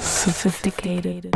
Sophisticated.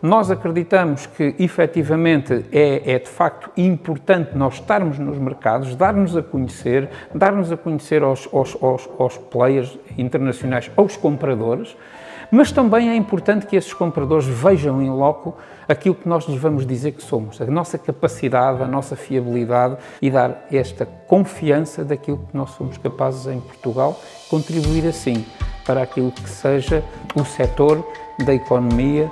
Nós acreditamos que, efetivamente, é de facto importante nós estarmos nos mercados, dar-nos a conhecer aos players internacionais, aos compradores, mas também é importante que esses compradores vejam em loco aquilo que nós lhes vamos dizer que somos, a nossa capacidade, a nossa fiabilidade e dar esta confiança daquilo que nós somos capazes em Portugal, contribuir assim para aquilo que seja o setor da economia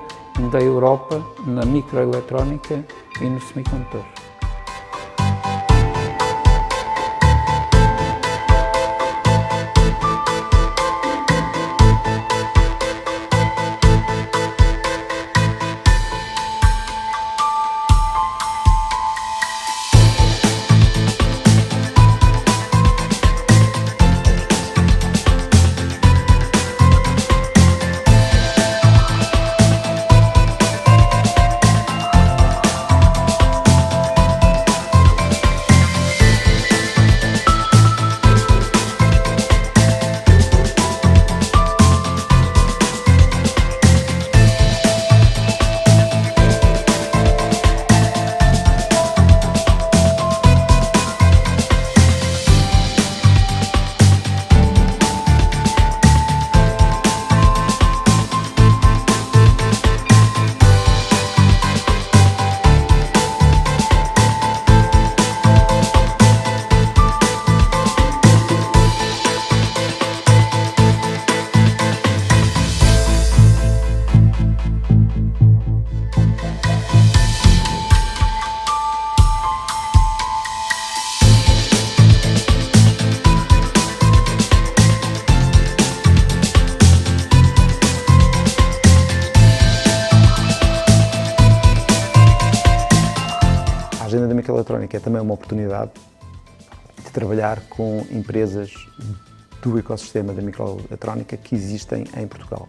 da Europa na microeletrónica e no semicondutor. A agenda da microeletrónica é também uma oportunidade de trabalhar com empresas do ecossistema da microeletrónica que existem em Portugal.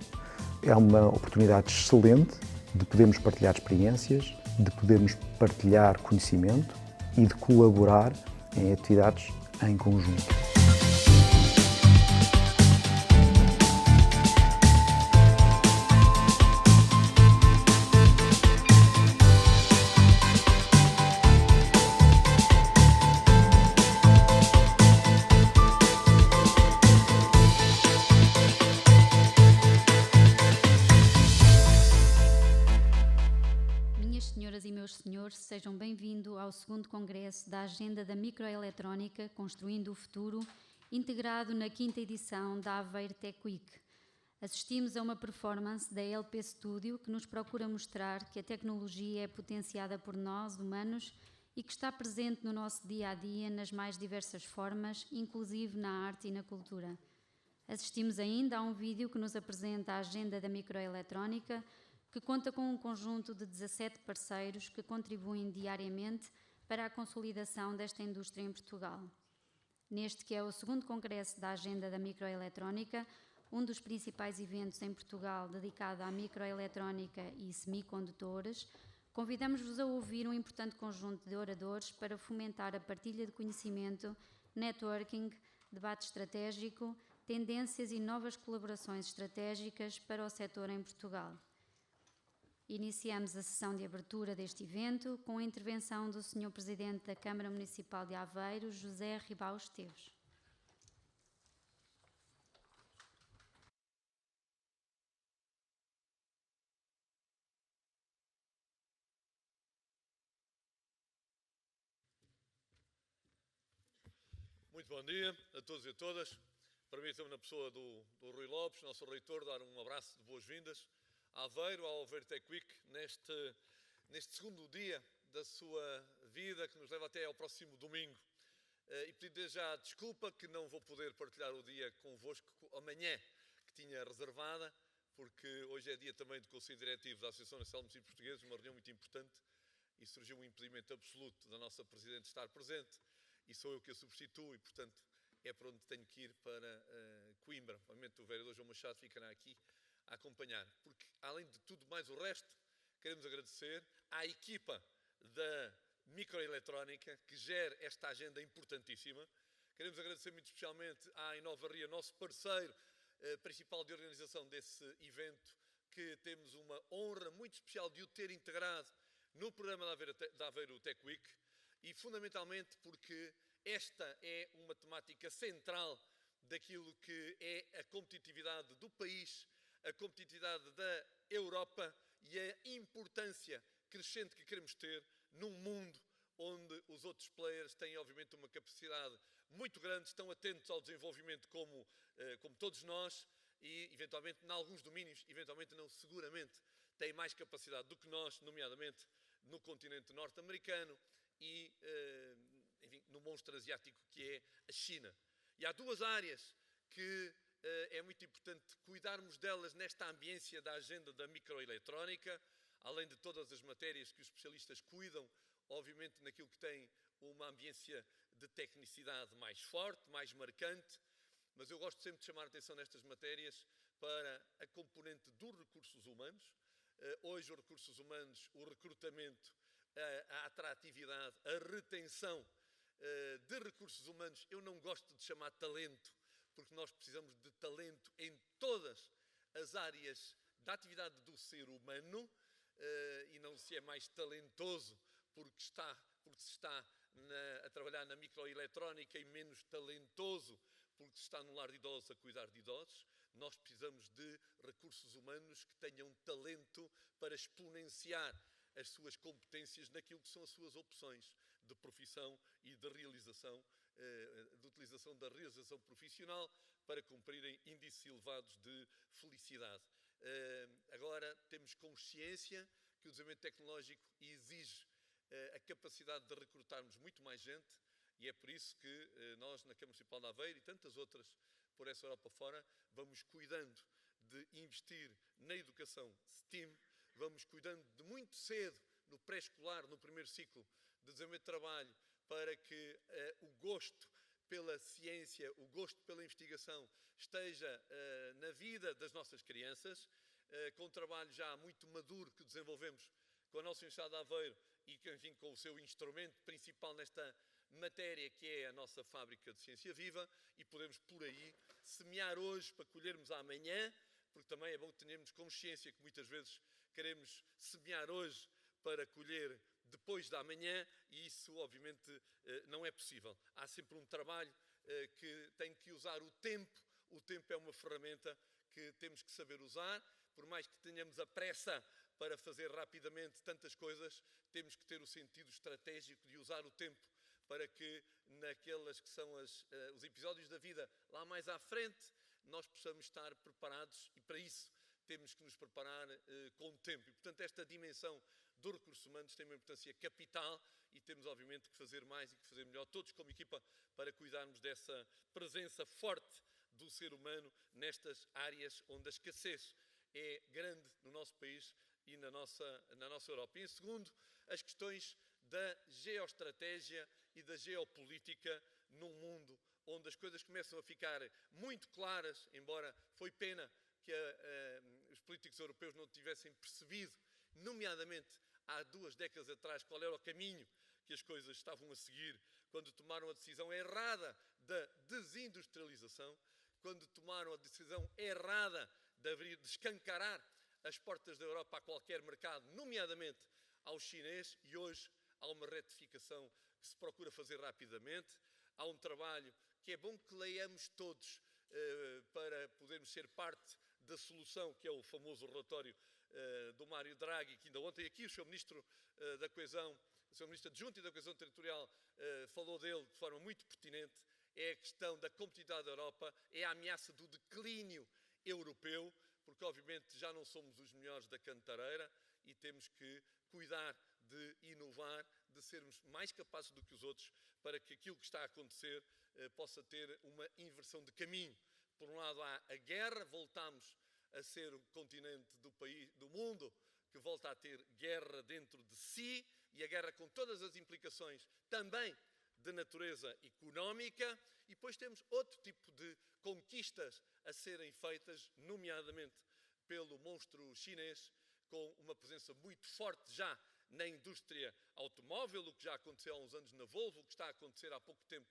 É uma oportunidade excelente de podermos partilhar experiências, de podermos partilhar conhecimento e de colaborar em atividades em conjunto. Senhoras e meus senhores, sejam bem-vindos ao segundo congresso da Agenda da Microeletrónica Construindo o Futuro, integrado na quinta edição da Aveiro Tech Week. Assistimos a uma performance da LP Studio que nos procura mostrar que a tecnologia é potenciada por nós, humanos, e que está presente no nosso dia-a-dia nas mais diversas formas, inclusive na arte e na cultura. Assistimos ainda a um vídeo que nos apresenta a Agenda da Microeletrónica, que conta com um conjunto de 17 parceiros que contribuem diariamente para a consolidação desta indústria em Portugal. Neste que é o segundo congresso da Agenda da Microeletrónica, um dos principais eventos em Portugal dedicado à microeletrónica e semicondutores, convidamos-vos a ouvir um importante conjunto de oradores para fomentar a partilha de conhecimento, networking, debate estratégico, tendências e novas colaborações estratégicas para o setor em Portugal. Iniciamos a sessão de abertura deste evento com a intervenção do Sr. Presidente da Câmara Municipal de Aveiro, José Ribao Esteves. Muito bom dia a todos e a todas. Permitam-me, na pessoa do Rui Lopes, nosso reitor, dar um abraço de boas-vindas a Aveiro, ao Aveiro Tech Week, neste segundo dia da sua vida, que nos leva até ao próximo domingo. E pedir desde já desculpa que não vou poder partilhar o dia convosco amanhã, que tinha reservada, porque hoje é dia também do Conselho Diretivo da Associação Nacional de Municípios Portugueses, uma reunião muito importante, e surgiu um impedimento absoluto da nossa Presidente estar presente, e sou eu que a substituo, e portanto é para onde tenho que ir, para Coimbra. Obviamente o vereador João Machado ficará aqui a acompanhar, porque além de tudo mais o resto, queremos agradecer à equipa da microeletrónica que gera esta agenda importantíssima. Queremos agradecer muito especialmente à Inovaria, nosso parceiro principal de organização desse evento, que temos uma honra muito especial de o ter integrado no programa da Aveiro Tech Week, e fundamentalmente porque esta é uma temática central daquilo que é a competitividade do país, a competitividade da Europa e a importância crescente que queremos ter num mundo onde os outros players têm, obviamente, uma capacidade muito grande, estão atentos ao desenvolvimento como todos nós e, eventualmente, em alguns domínios, eventualmente não, seguramente, têm mais capacidade do que nós, nomeadamente no continente norte-americano e, enfim, no monstro asiático que é a China. E há duas áreas que é muito importante cuidarmos delas nesta ambiência da agenda da microeletrónica, além de todas as matérias que os especialistas cuidam, obviamente naquilo que tem uma ambiência de tecnicidade mais forte, mais marcante, mas eu gosto sempre de chamar a atenção nestas matérias para a componente dos recursos humanos. Hoje os recursos humanos, o recrutamento, a atratividade, a retenção de recursos humanos, eu não gosto de chamar talento, porque nós precisamos de talento em todas as áreas da atividade do ser humano, e não se é mais talentoso porque se está a trabalhar na microeletrónica e menos talentoso porque se está num lar de idosos a cuidar de idosos. Nós precisamos de recursos humanos que tenham talento para exponenciar as suas competências naquilo que são as suas opções de profissão e de realização, de utilização da realização profissional para cumprirem índices elevados de felicidade. Agora temos consciência que o desenvolvimento tecnológico exige a capacidade de recrutarmos muito mais gente, e é por isso que nós, na Câmara Municipal de Aveiro e tantas outras por essa Europa fora, vamos cuidando de investir na educação STEAM, vamos cuidando de muito cedo, no pré-escolar, no primeiro ciclo de desenvolvimento de trabalho, para que o gosto pela ciência, o gosto pela investigação esteja na vida das nossas crianças, com um trabalho já muito maduro que desenvolvemos com a nossa Universidade de Aveiro e, enfim, com o seu instrumento principal nesta matéria, que é a nossa fábrica de ciência viva, e podemos por aí semear hoje para colhermos amanhã, porque também é bom que tenhamos consciência que muitas vezes queremos semear hoje para colher depois da manhã, e isso obviamente não é possível. Há sempre um trabalho que tem que usar o tempo é uma ferramenta que temos que saber usar, por mais que tenhamos a pressa para fazer rapidamente tantas coisas, temos que ter o sentido estratégico de usar o tempo para que naquelas que são os episódios da vida lá mais à frente, nós possamos estar preparados, e para isso temos que nos preparar com o tempo. E, portanto, esta dimensão dos recursos humanos tem uma importância capital e temos, obviamente, que fazer mais e que fazer melhor, todos como equipa, para cuidarmos dessa presença forte do ser humano nestas áreas onde a escassez é grande no nosso país e na nossa Europa. E, em segundo, as questões da geoestratégia e da geopolítica num mundo onde as coisas começam a ficar muito claras, embora foi pena que os políticos europeus não tivessem percebido, nomeadamente há 2 décadas atrás, qual era o caminho que as coisas estavam a seguir, quando tomaram a decisão errada da desindustrialização, quando tomaram a decisão errada de escancarar as portas da Europa a qualquer mercado, nomeadamente ao chinês, e hoje há uma retificação que se procura fazer rapidamente. Há um trabalho que é bom que leiamos todos para podermos ser parte da solução, que é o famoso relatório do Mário Draghi, que ainda ontem aqui o Sr. Ministro da Coesão, o Sr. Ministro Adjunto e da Coesão Territorial falou dele de forma muito pertinente. é a questão da competitividade da Europa, é a ameaça do declínio europeu, porque obviamente já não somos os melhores da cantareira e temos que cuidar de inovar, de sermos mais capazes do que os outros para que aquilo que está a acontecer possa ter uma inversão de caminho. Por um lado há a guerra, voltamos a ser o continente do mundo que volta a ter guerra dentro de si, e a guerra com todas as implicações também de natureza económica, e depois temos outro tipo de conquistas a serem feitas, nomeadamente pelo monstro chinês, com uma presença muito forte já na indústria automóvel, o que já aconteceu há uns anos na Volvo, o que está a acontecer há pouco tempo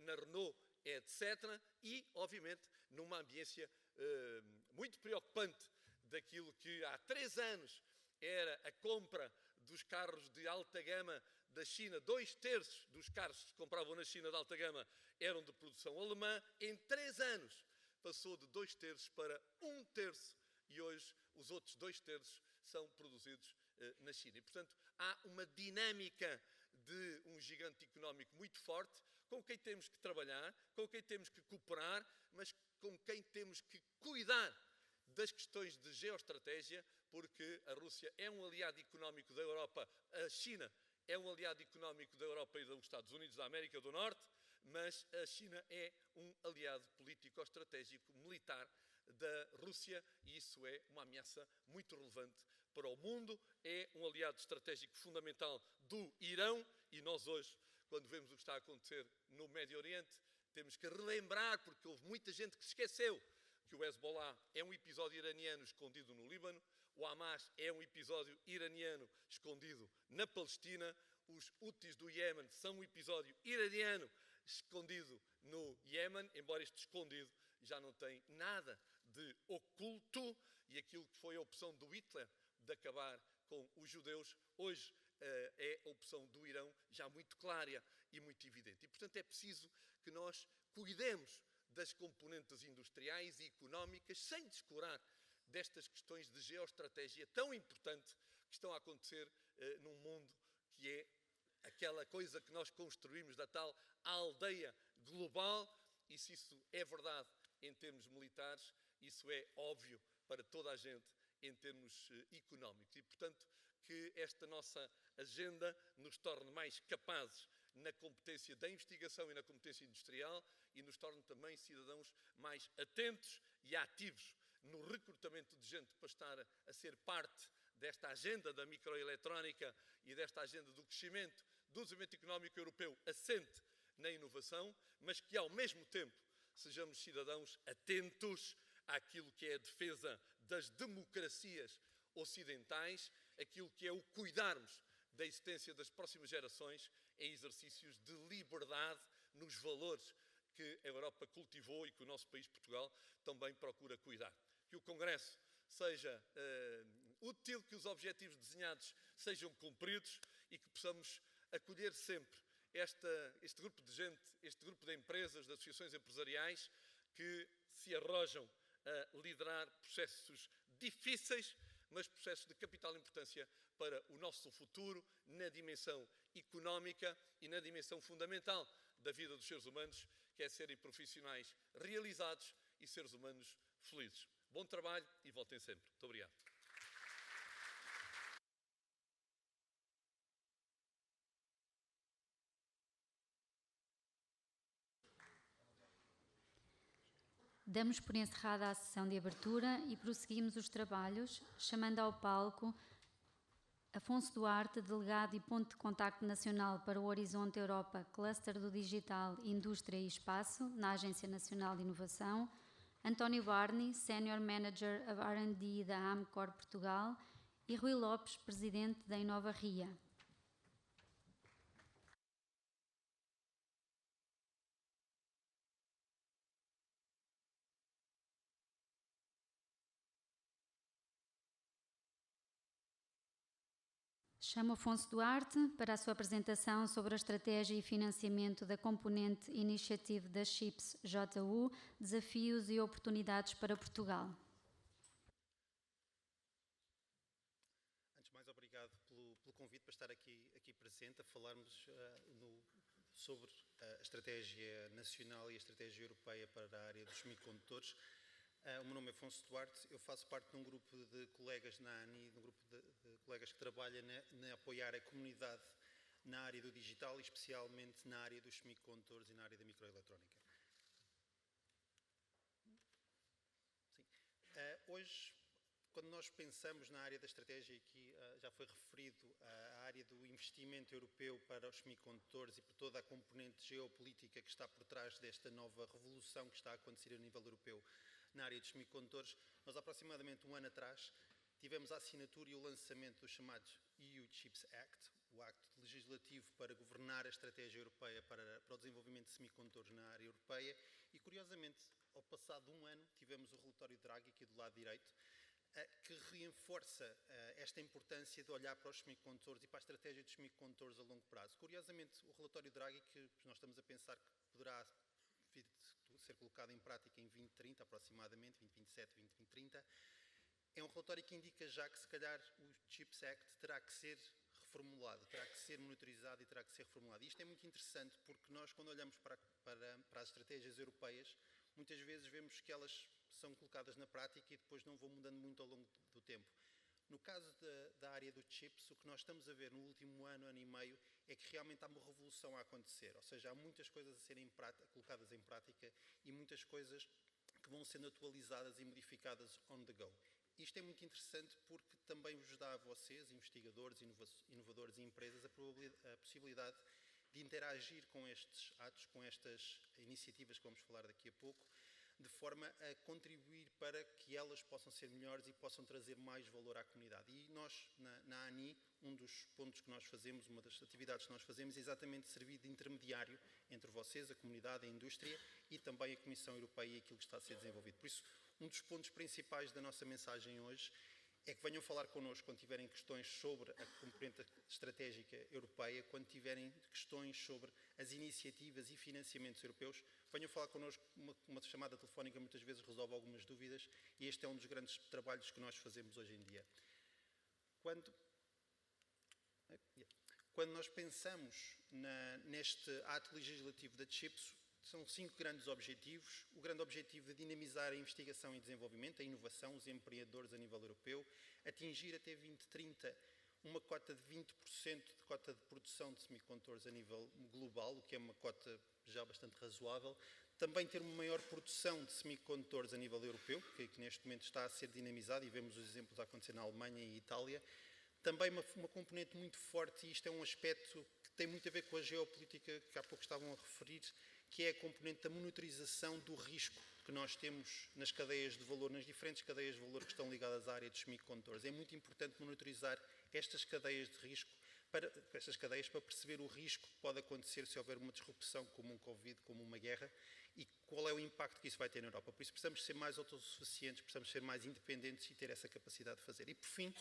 na Renault, etc. E, obviamente, numa ambiência muito preocupante daquilo que há 3 anos era a compra dos carros de alta gama da China. 2/3 dos carros que se compravam na China de alta gama eram de produção alemã. Em 3 anos passou de 2/3 para 1/3 e hoje os outros 2/3 são produzidos na China. E, portanto, há uma dinâmica de um gigante económico muito forte, com quem temos que trabalhar, com quem temos que cooperar, mas com quem temos que cuidar das questões de geoestratégia, porque a Rússia é um aliado económico da Europa, a China é um aliado económico da Europa e dos Estados Unidos da América do Norte, mas a China é um aliado político-estratégico militar da Rússia, e isso é uma ameaça muito relevante para o mundo. É um aliado estratégico fundamental do Irão, e nós hoje, quando vemos o que está a acontecer no Médio Oriente, temos que relembrar, porque houve muita gente que se esqueceu, que o Hezbollah é um episódio iraniano escondido no Líbano, o Hamas é um episódio iraniano escondido na Palestina, os Houthis do Iémen são um episódio iraniano escondido no Iémen, embora este escondido já não tem nada de oculto, e aquilo que foi a opção do Hitler de acabar com os judeus, hoje é a opção do Irão, já muito clara e muito evidente. E, portanto, é preciso que nós cuidemos das componentes industriais e económicas, sem descurar destas questões de geoestratégia tão importante que estão a acontecer num mundo que é aquela coisa que nós construímos da tal aldeia global, e se isso é verdade em termos militares, isso é óbvio para toda a gente em termos económicos. E, portanto, que esta nossa agenda nos torne mais capazes na competência da investigação e na competência industrial, e nos torne também cidadãos mais atentos e ativos no recrutamento de gente para estar a ser parte desta agenda da microeletrónica e desta agenda do crescimento do desenvolvimento económico europeu assente na inovação, mas que ao mesmo tempo sejamos cidadãos atentos àquilo que é a defesa das democracias ocidentais, aquilo que é o cuidarmos da existência das próximas gerações em exercícios de liberdade nos valores que a Europa cultivou e que o nosso país, Portugal, também procura cuidar. Que o Congresso seja útil, que os objetivos desenhados sejam cumpridos e que possamos acolher sempre este grupo de gente, este grupo de empresas, de associações empresariais que se arrojam a liderar processos difíceis, mas processos de capital importância para o nosso futuro, na dimensão económica e na dimensão fundamental da vida dos seres humanos, que é serem profissionais realizados e seres humanos felizes. Bom trabalho e voltem sempre. Muito obrigado. Damos por encerrada a sessão de abertura e prosseguimos os trabalhos, chamando ao palco Afonso Duarte, delegado e ponto de contacto nacional para o Horizonte Europa, Cluster do Digital, Indústria e Espaço, na Agência Nacional de Inovação, António Barney, Senior Manager of R&D da Amcor Portugal, e Rui Lopes, Presidente da Inova RIA. Chamo Afonso Duarte para a sua apresentação sobre a estratégia e financiamento da componente Initiative da CHIPS JU, desafios e oportunidades para Portugal. Antes de mais, obrigado pelo convite para estar aqui presente, a falarmos sobre a estratégia nacional e a estratégia europeia para a área dos semicondutores. O meu nome é Afonso Duarte, eu faço parte de um grupo de colegas na ANI, de um grupo de colegas que trabalha na apoiar a comunidade na área do digital e especialmente na área dos semicondutores e na área da microeletrónica. Hoje, quando nós pensamos na área da estratégia, aqui já foi referido a área do investimento europeu para os semicondutores e por toda a componente geopolítica que está por trás desta nova revolução que está a acontecer a nível europeu na área dos semicondutores, nós aproximadamente um ano atrás tivemos a assinatura e o lançamento do chamado EU Chips Act, o acto legislativo para governar a estratégia europeia para o desenvolvimento de semicondutores na área europeia e, curiosamente, ao passado um ano, tivemos o relatório Draghi, aqui do lado direito, que reforça esta importância de olhar para os semicondutores e para a estratégia dos semicondutores a longo prazo. Curiosamente, o relatório Draghi, que nós estamos a pensar que poderá ser colocado em prática em 2030, aproximadamente, 2027, 2030, é um relatório que indica já que, se calhar, o CHIPS Act terá que ser reformulado, terá que ser monitorizado e terá que ser reformulado. E isto é muito interessante porque nós, quando olhamos para as estratégias europeias, muitas vezes vemos que elas são colocadas na prática e depois não vão mudando muito ao longo do tempo. No caso da área do chips, o que nós estamos a ver no último ano, ano e meio, é que realmente há uma revolução a acontecer. Ou seja, há muitas coisas a serem colocadas em prática e muitas coisas que vão sendo atualizadas e modificadas on the go. Isto é muito interessante porque também vos dá a vocês, investigadores, inovadores e empresas, a possibilidade de interagir com estes atos, com estas iniciativas que vamos falar daqui a pouco, de forma a contribuir para que elas possam ser melhores e possam trazer mais valor à comunidade. E nós, na ANI, um dos pontos que nós fazemos, uma das atividades que nós fazemos é exatamente servir de intermediário entre vocês, a comunidade, a indústria e também a Comissão Europeia e aquilo que está a ser desenvolvido. Por isso, um dos pontos principais da nossa mensagem hoje é que venham falar connosco quando tiverem questões sobre a componente estratégica europeia, quando tiverem questões sobre as iniciativas e financiamentos europeus, venham falar connosco, uma chamada telefónica muitas vezes resolve algumas dúvidas e este é um dos grandes trabalhos que nós fazemos hoje em dia. Quando nós pensamos neste ato legislativo da CHIPS, são 5 grandes objetivos. O grande objetivo de dinamizar a investigação e desenvolvimento, a inovação, os empreendedores a nível europeu, atingir até 2030 uma cota de 20% de cota de produção de semicondutores a nível global, o que é uma cota já bastante razoável. Também ter uma maior produção de semicondutores a nível europeu, que neste momento está a ser dinamizado e vemos os exemplos a acontecer na Alemanha e Itália. Também uma componente muito forte, e isto é um aspecto que tem muito a ver com a geopolítica que há pouco estavam a referir, que é a componente da monitorização do risco que nós temos nas cadeias de valor, nas diferentes cadeias de valor que estão ligadas à área dos semicondutores. É muito importante monitorizar estas cadeias de risco, para perceber o risco que pode acontecer se houver uma disrupção, como um Covid, como uma guerra, e qual é o impacto que isso vai ter na Europa. Por isso precisamos ser mais autossuficientes, precisamos ser mais independentes e ter essa capacidade de fazer. E, por fim,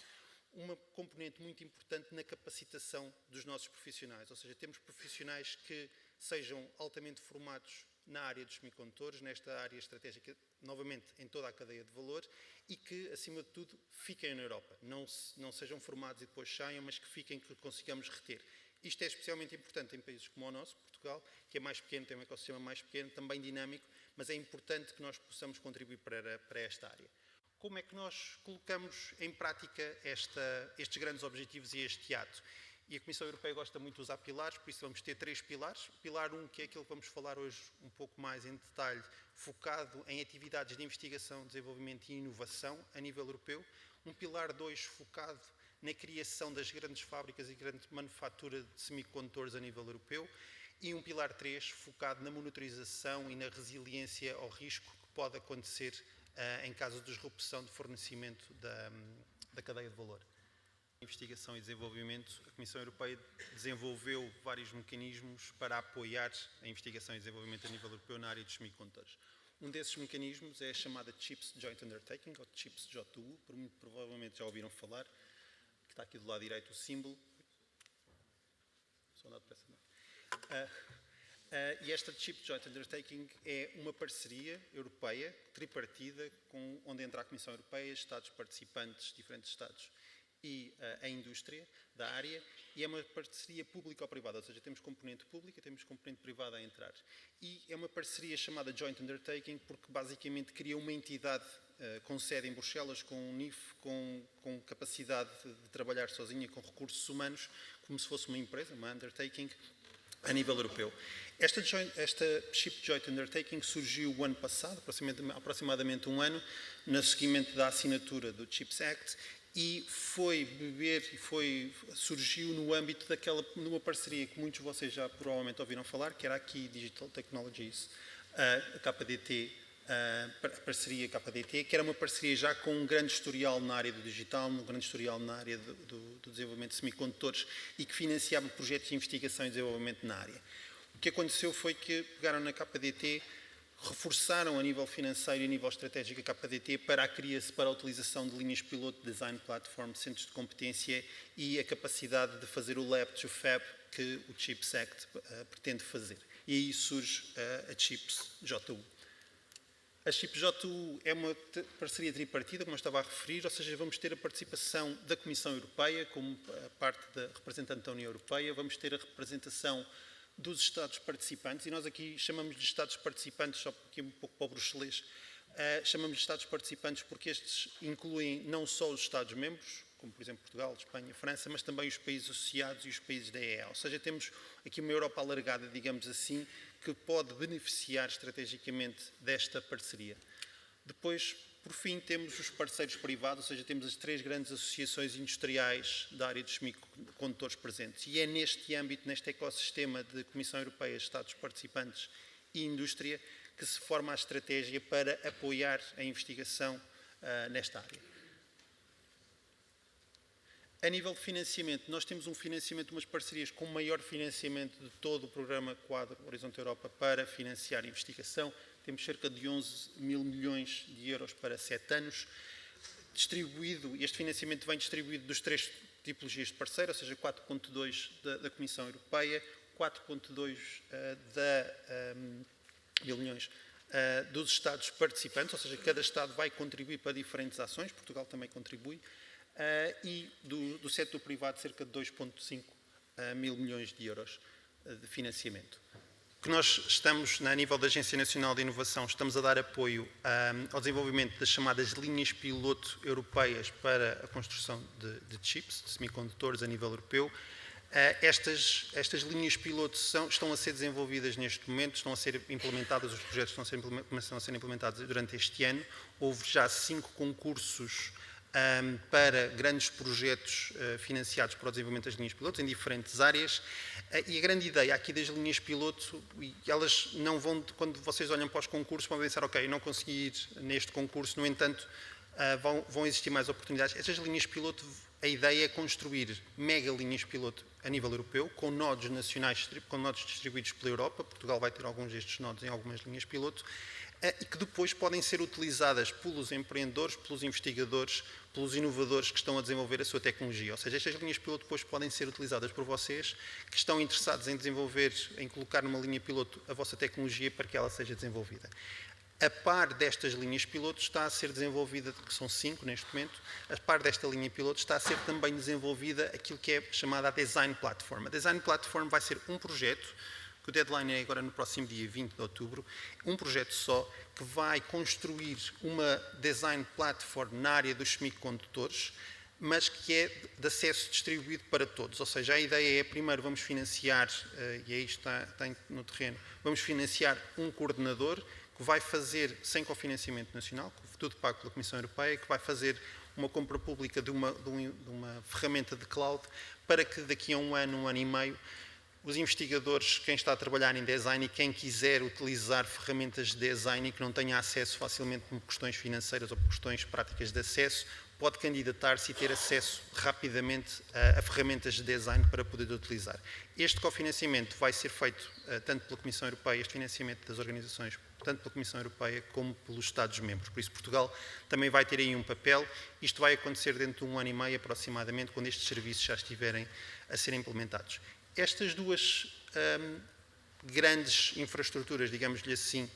uma componente muito importante na capacitação dos nossos profissionais, ou seja, temos profissionais que sejam altamente formados na área dos semicondutores, nesta área estratégica, novamente em toda a cadeia de valor, e que, acima de tudo, fiquem na Europa. Não sejam formados e depois saiam, mas que fiquem, que consigamos reter. Isto é especialmente importante em países como o nosso, Portugal, que é mais pequeno, tem um ecossistema mais pequeno, também dinâmico, mas é importante que nós possamos contribuir para esta área. Como é que nós colocamos em prática estes grandes objetivos e este ato? E a Comissão Europeia gosta muito de usar pilares, por isso vamos ter 3 pilares. Pilar 1, que é aquilo que vamos falar hoje um pouco mais em detalhe, focado em atividades de investigação, desenvolvimento e inovação a nível europeu. Um pilar 2, focado na criação das grandes fábricas e grande manufatura de semicondutores a nível europeu. E um pilar 3, focado na monitorização e na resiliência ao risco que pode acontecer em caso de disrupção de fornecimento da cadeia de valor. Investigação e desenvolvimento, a Comissão Europeia desenvolveu vários mecanismos para apoiar a investigação e desenvolvimento a nível europeu na área dos semicondutores. Um desses mecanismos é a chamada CHIPS Joint Undertaking, ou CHIPS JU, muito provavelmente já ouviram falar, que está aqui do lado direito o símbolo. Só andar depressa, não. E esta CHIPS Joint Undertaking é uma parceria europeia, tripartida, onde entra a Comissão Europeia, Estados participantes, diferentes Estados. e a indústria da área, e é uma parceria público-privada, ou seja, temos componente pública, temos componente privada a entrar. E é uma parceria chamada Joint Undertaking, porque basicamente cria uma entidade com sede em Bruxelas, com um NIF, com capacidade de trabalhar sozinha, com recursos humanos, como se fosse uma empresa, uma undertaking, a nível europeu. Esta Chip Joint Undertaking surgiu o ano passado, aproximadamente um ano, no seguimento da assinatura do CHIPS Act, e surgiu no âmbito numa parceria que muitos de vocês já provavelmente ouviram falar, que era aqui Digital Technologies, a KDT, a parceria KDT, que era uma parceria já com um grande historial na área do digital, um grande historial na área do desenvolvimento de semicondutores e que financiava projetos de investigação e desenvolvimento na área. O que aconteceu foi que pegaram na KDT, reforçaram a nível financeiro e a nível estratégico a KDT para a utilização de linhas piloto, design platform, centros de competência e a capacidade de fazer o Lab to Fab que o CHIPS Act pretende fazer. E aí surge a CHIPS JU. A CHIPS JU é uma parceria tripartida, como eu estava a referir, ou seja, vamos ter a participação da Comissão Europeia como parte da representante da União Europeia, vamos ter a representação dos Estados participantes, e nós aqui chamamos de Estados participantes, só aqui um pouco para o bruxelês, chamamos de Estados participantes porque estes incluem não só os Estados-membros, como por exemplo Portugal, Espanha, França, mas também os países associados e os países da EEA. Ou seja, temos aqui uma Europa alargada, digamos assim, que pode beneficiar estrategicamente desta parceria. Depois, por fim, temos os parceiros privados, ou seja, temos as 3 grandes associações industriais da área dos semicondutores presentes. E é neste âmbito, neste ecossistema de Comissão Europeia, Estados participantes e indústria, que se forma a estratégia para apoiar a investigação nesta área. A nível de financiamento, nós temos um financiamento, umas parcerias com o maior financiamento de todo o programa Quadro Horizonte Europa para financiar a investigação. Temos cerca de 11 mil milhões de euros para 7 anos. Este financiamento vem distribuído dos 3 tipologias de parceiro, ou seja, 4.2 da Comissão Europeia, 4.2 mil milhões dos Estados participantes, ou seja, cada Estado vai contribuir para diferentes ações, Portugal também contribui, e do setor privado cerca de 2.5 mil milhões de euros de financiamento. Que nós estamos, a nível da Agência Nacional de Inovação, estamos a dar apoio ao desenvolvimento das chamadas linhas piloto europeias para a construção de chips, de semicondutores a nível europeu. Estas linhas piloto estão a ser desenvolvidas neste momento, estão a ser implementadas, os projetos estão a ser implementados durante este ano. Houve já 5 concursos para grandes projetos financiados para o desenvolvimento das linhas piloto em diferentes áreas, e a grande ideia aqui das linhas piloto, elas não vão, quando vocês olham para os concursos, vão pensar, ok, não consegui ir neste concurso, no entanto, vão existir mais oportunidades. Estas linhas piloto, a ideia é construir mega linhas piloto a nível europeu, com nodos nacionais, com nodos distribuídos pela Europa. Portugal vai ter alguns destes nodos em algumas linhas piloto, e que depois podem ser utilizadas pelos empreendedores, pelos investigadores, pelos inovadores que estão a desenvolver a sua tecnologia. Ou seja, estas linhas piloto depois podem ser utilizadas por vocês que estão interessados em desenvolver, em colocar numa linha piloto a vossa tecnologia para que ela seja desenvolvida. A par destas linhas piloto está a ser desenvolvida, que são 5 neste momento, a par desta linha piloto está a ser também desenvolvida aquilo que é chamada a Design Platform. A Design Platform vai ser um projeto, que o deadline é agora no próximo dia 20 de outubro, um projeto só que vai construir uma design platform na área dos semicondutores, mas que é de acesso distribuído para todos. Ou seja, a ideia é, primeiro vamos financiar, e aí está no terreno, vamos financiar um coordenador que vai fazer, sem cofinanciamento nacional, tudo pago pela Comissão Europeia, que vai fazer uma compra pública de uma ferramenta de cloud, para que daqui a um ano e meio, os investigadores, quem está a trabalhar em design e quem quiser utilizar ferramentas de design e que não tenha acesso facilmente por questões financeiras ou por questões práticas de acesso, pode candidatar-se e ter acesso rapidamente a ferramentas de design para poder utilizar. Este cofinanciamento vai ser feito tanto pela Comissão Europeia, este financiamento das organizações, tanto pela Comissão Europeia como pelos Estados-membros. Por isso, Portugal também vai ter aí um papel. Isto vai acontecer dentro de um ano e meio, aproximadamente, quando estes serviços já estiverem a ser implementados. Estas duas grandes infraestruturas, digamos-lhe assim,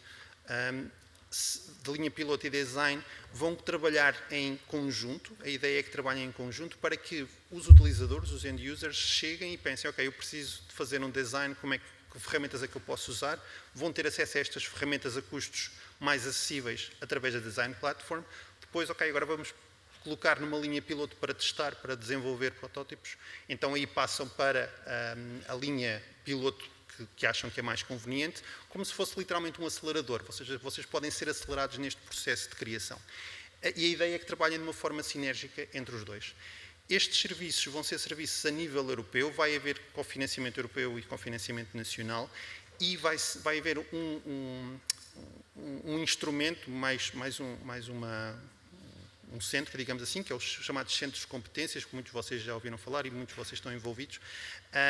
de linha piloto e design vão trabalhar em conjunto, a ideia é que trabalhem em conjunto para que os utilizadores, os end users, cheguem e pensem, ok, eu preciso de fazer um design, que ferramentas é que eu posso usar, vão ter acesso a estas ferramentas a custos mais acessíveis através da Design Platform. Depois, ok, agora vamos colocar numa linha piloto para testar, para desenvolver protótipos. Então aí passam para a linha piloto que acham que é mais conveniente, como se fosse literalmente um acelerador. Vocês podem ser acelerados neste processo de criação. E a ideia é que trabalhem de uma forma sinérgica entre os dois. Estes serviços vão ser serviços a nível europeu, vai haver cofinanciamento europeu e cofinanciamento nacional, e vai haver um instrumento, um centro, digamos assim, que é os chamados centros de competências, que muitos de vocês já ouviram falar e muitos de vocês estão envolvidos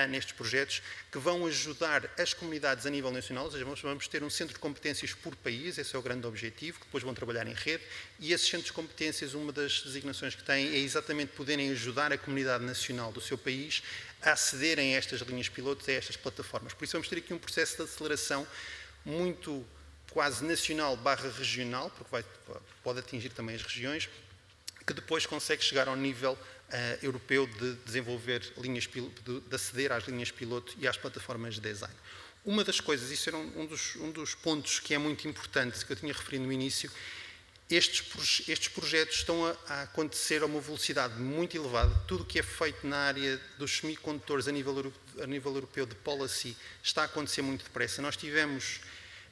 nestes projetos, que vão ajudar as comunidades a nível nacional, ou seja, vamos ter um centro de competências por país, esse é o grande objetivo, que depois vão trabalhar em rede, e esses centros de competências, uma das designações que têm é exatamente poderem ajudar a comunidade nacional do seu país a acederem a estas linhas pilotos, a estas plataformas. Por isso vamos ter aqui um processo de aceleração muito quase nacional / regional, porque pode atingir também as regiões, que depois consegue chegar ao nível europeu de desenvolver de aceder às linhas piloto e às plataformas de design. Uma das coisas, isso era um dos pontos que é muito importante, que eu tinha referido no início, estes projetos estão a acontecer a uma velocidade muito elevada. Tudo o que é feito na área dos semicondutores a nível europeu de policy está a acontecer muito depressa. Nós tivemos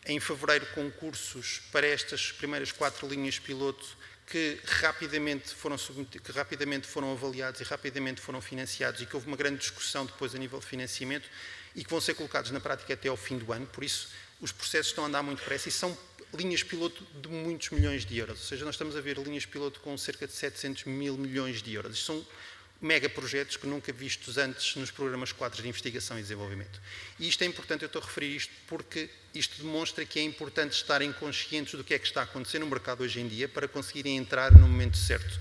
em fevereiro concursos para estas primeiras 4 linhas piloto que rapidamente foram avaliados e rapidamente foram financiados, e que houve uma grande discussão depois a nível de financiamento e que vão ser colocados na prática até ao fim do ano. Por isso, os processos estão a andar muito depressa e são linhas piloto de muitos milhões de euros. Ou seja, nós estamos a ver linhas piloto com cerca de 700 mil milhões de euros. Isto são mega projetos que nunca vistos antes nos programas quadros de investigação e desenvolvimento. E isto é importante, eu estou a referir isto porque isto demonstra que é importante estarem conscientes do que é que está a acontecer no mercado hoje em dia para conseguirem entrar no momento certo.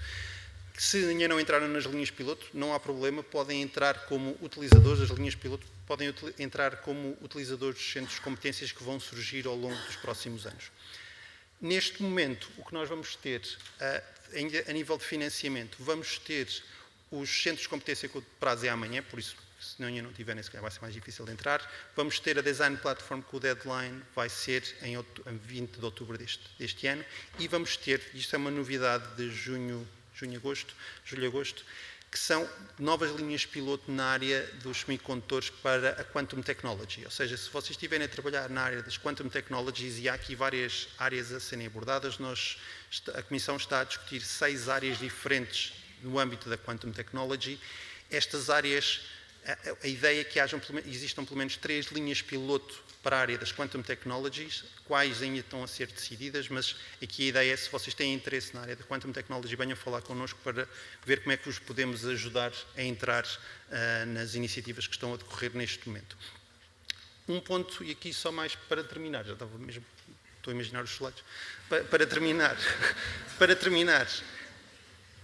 Se ainda não entraram nas linhas piloto, não há problema, podem entrar como utilizadores das linhas piloto, podem entrar como utilizadores dos centros de competências que vão surgir ao longo dos próximos anos. Neste momento, o que nós vamos ter, a nível de financiamento, vamos ter os centros de competência que o prazo é amanhã, por isso, se ainda não tiverem, se calhar vai ser mais difícil de entrar. Vamos ter a Design Platform, que o deadline vai ser em 20 de outubro deste ano. E vamos ter, isto é uma novidade de julho, agosto, que são novas linhas piloto na área dos semicondutores para a Quantum Technology. Ou seja, se vocês estiverem a trabalhar na área das Quantum Technologies, e há aqui várias áreas a serem abordadas, a Comissão está a discutir 6 áreas diferentes no âmbito da Quantum Technology. Estas áreas, a ideia é que existam pelo menos 3 linhas piloto para a área das Quantum Technologies, quais ainda estão a ser decididas, mas aqui a ideia é, se vocês têm interesse na área da Quantum Technology, venham falar connosco para ver como é que os podemos ajudar a entrar nas iniciativas que estão a decorrer neste momento. Um ponto, e aqui só mais para terminar, já estava mesmo, estou a imaginar os slides, para terminar,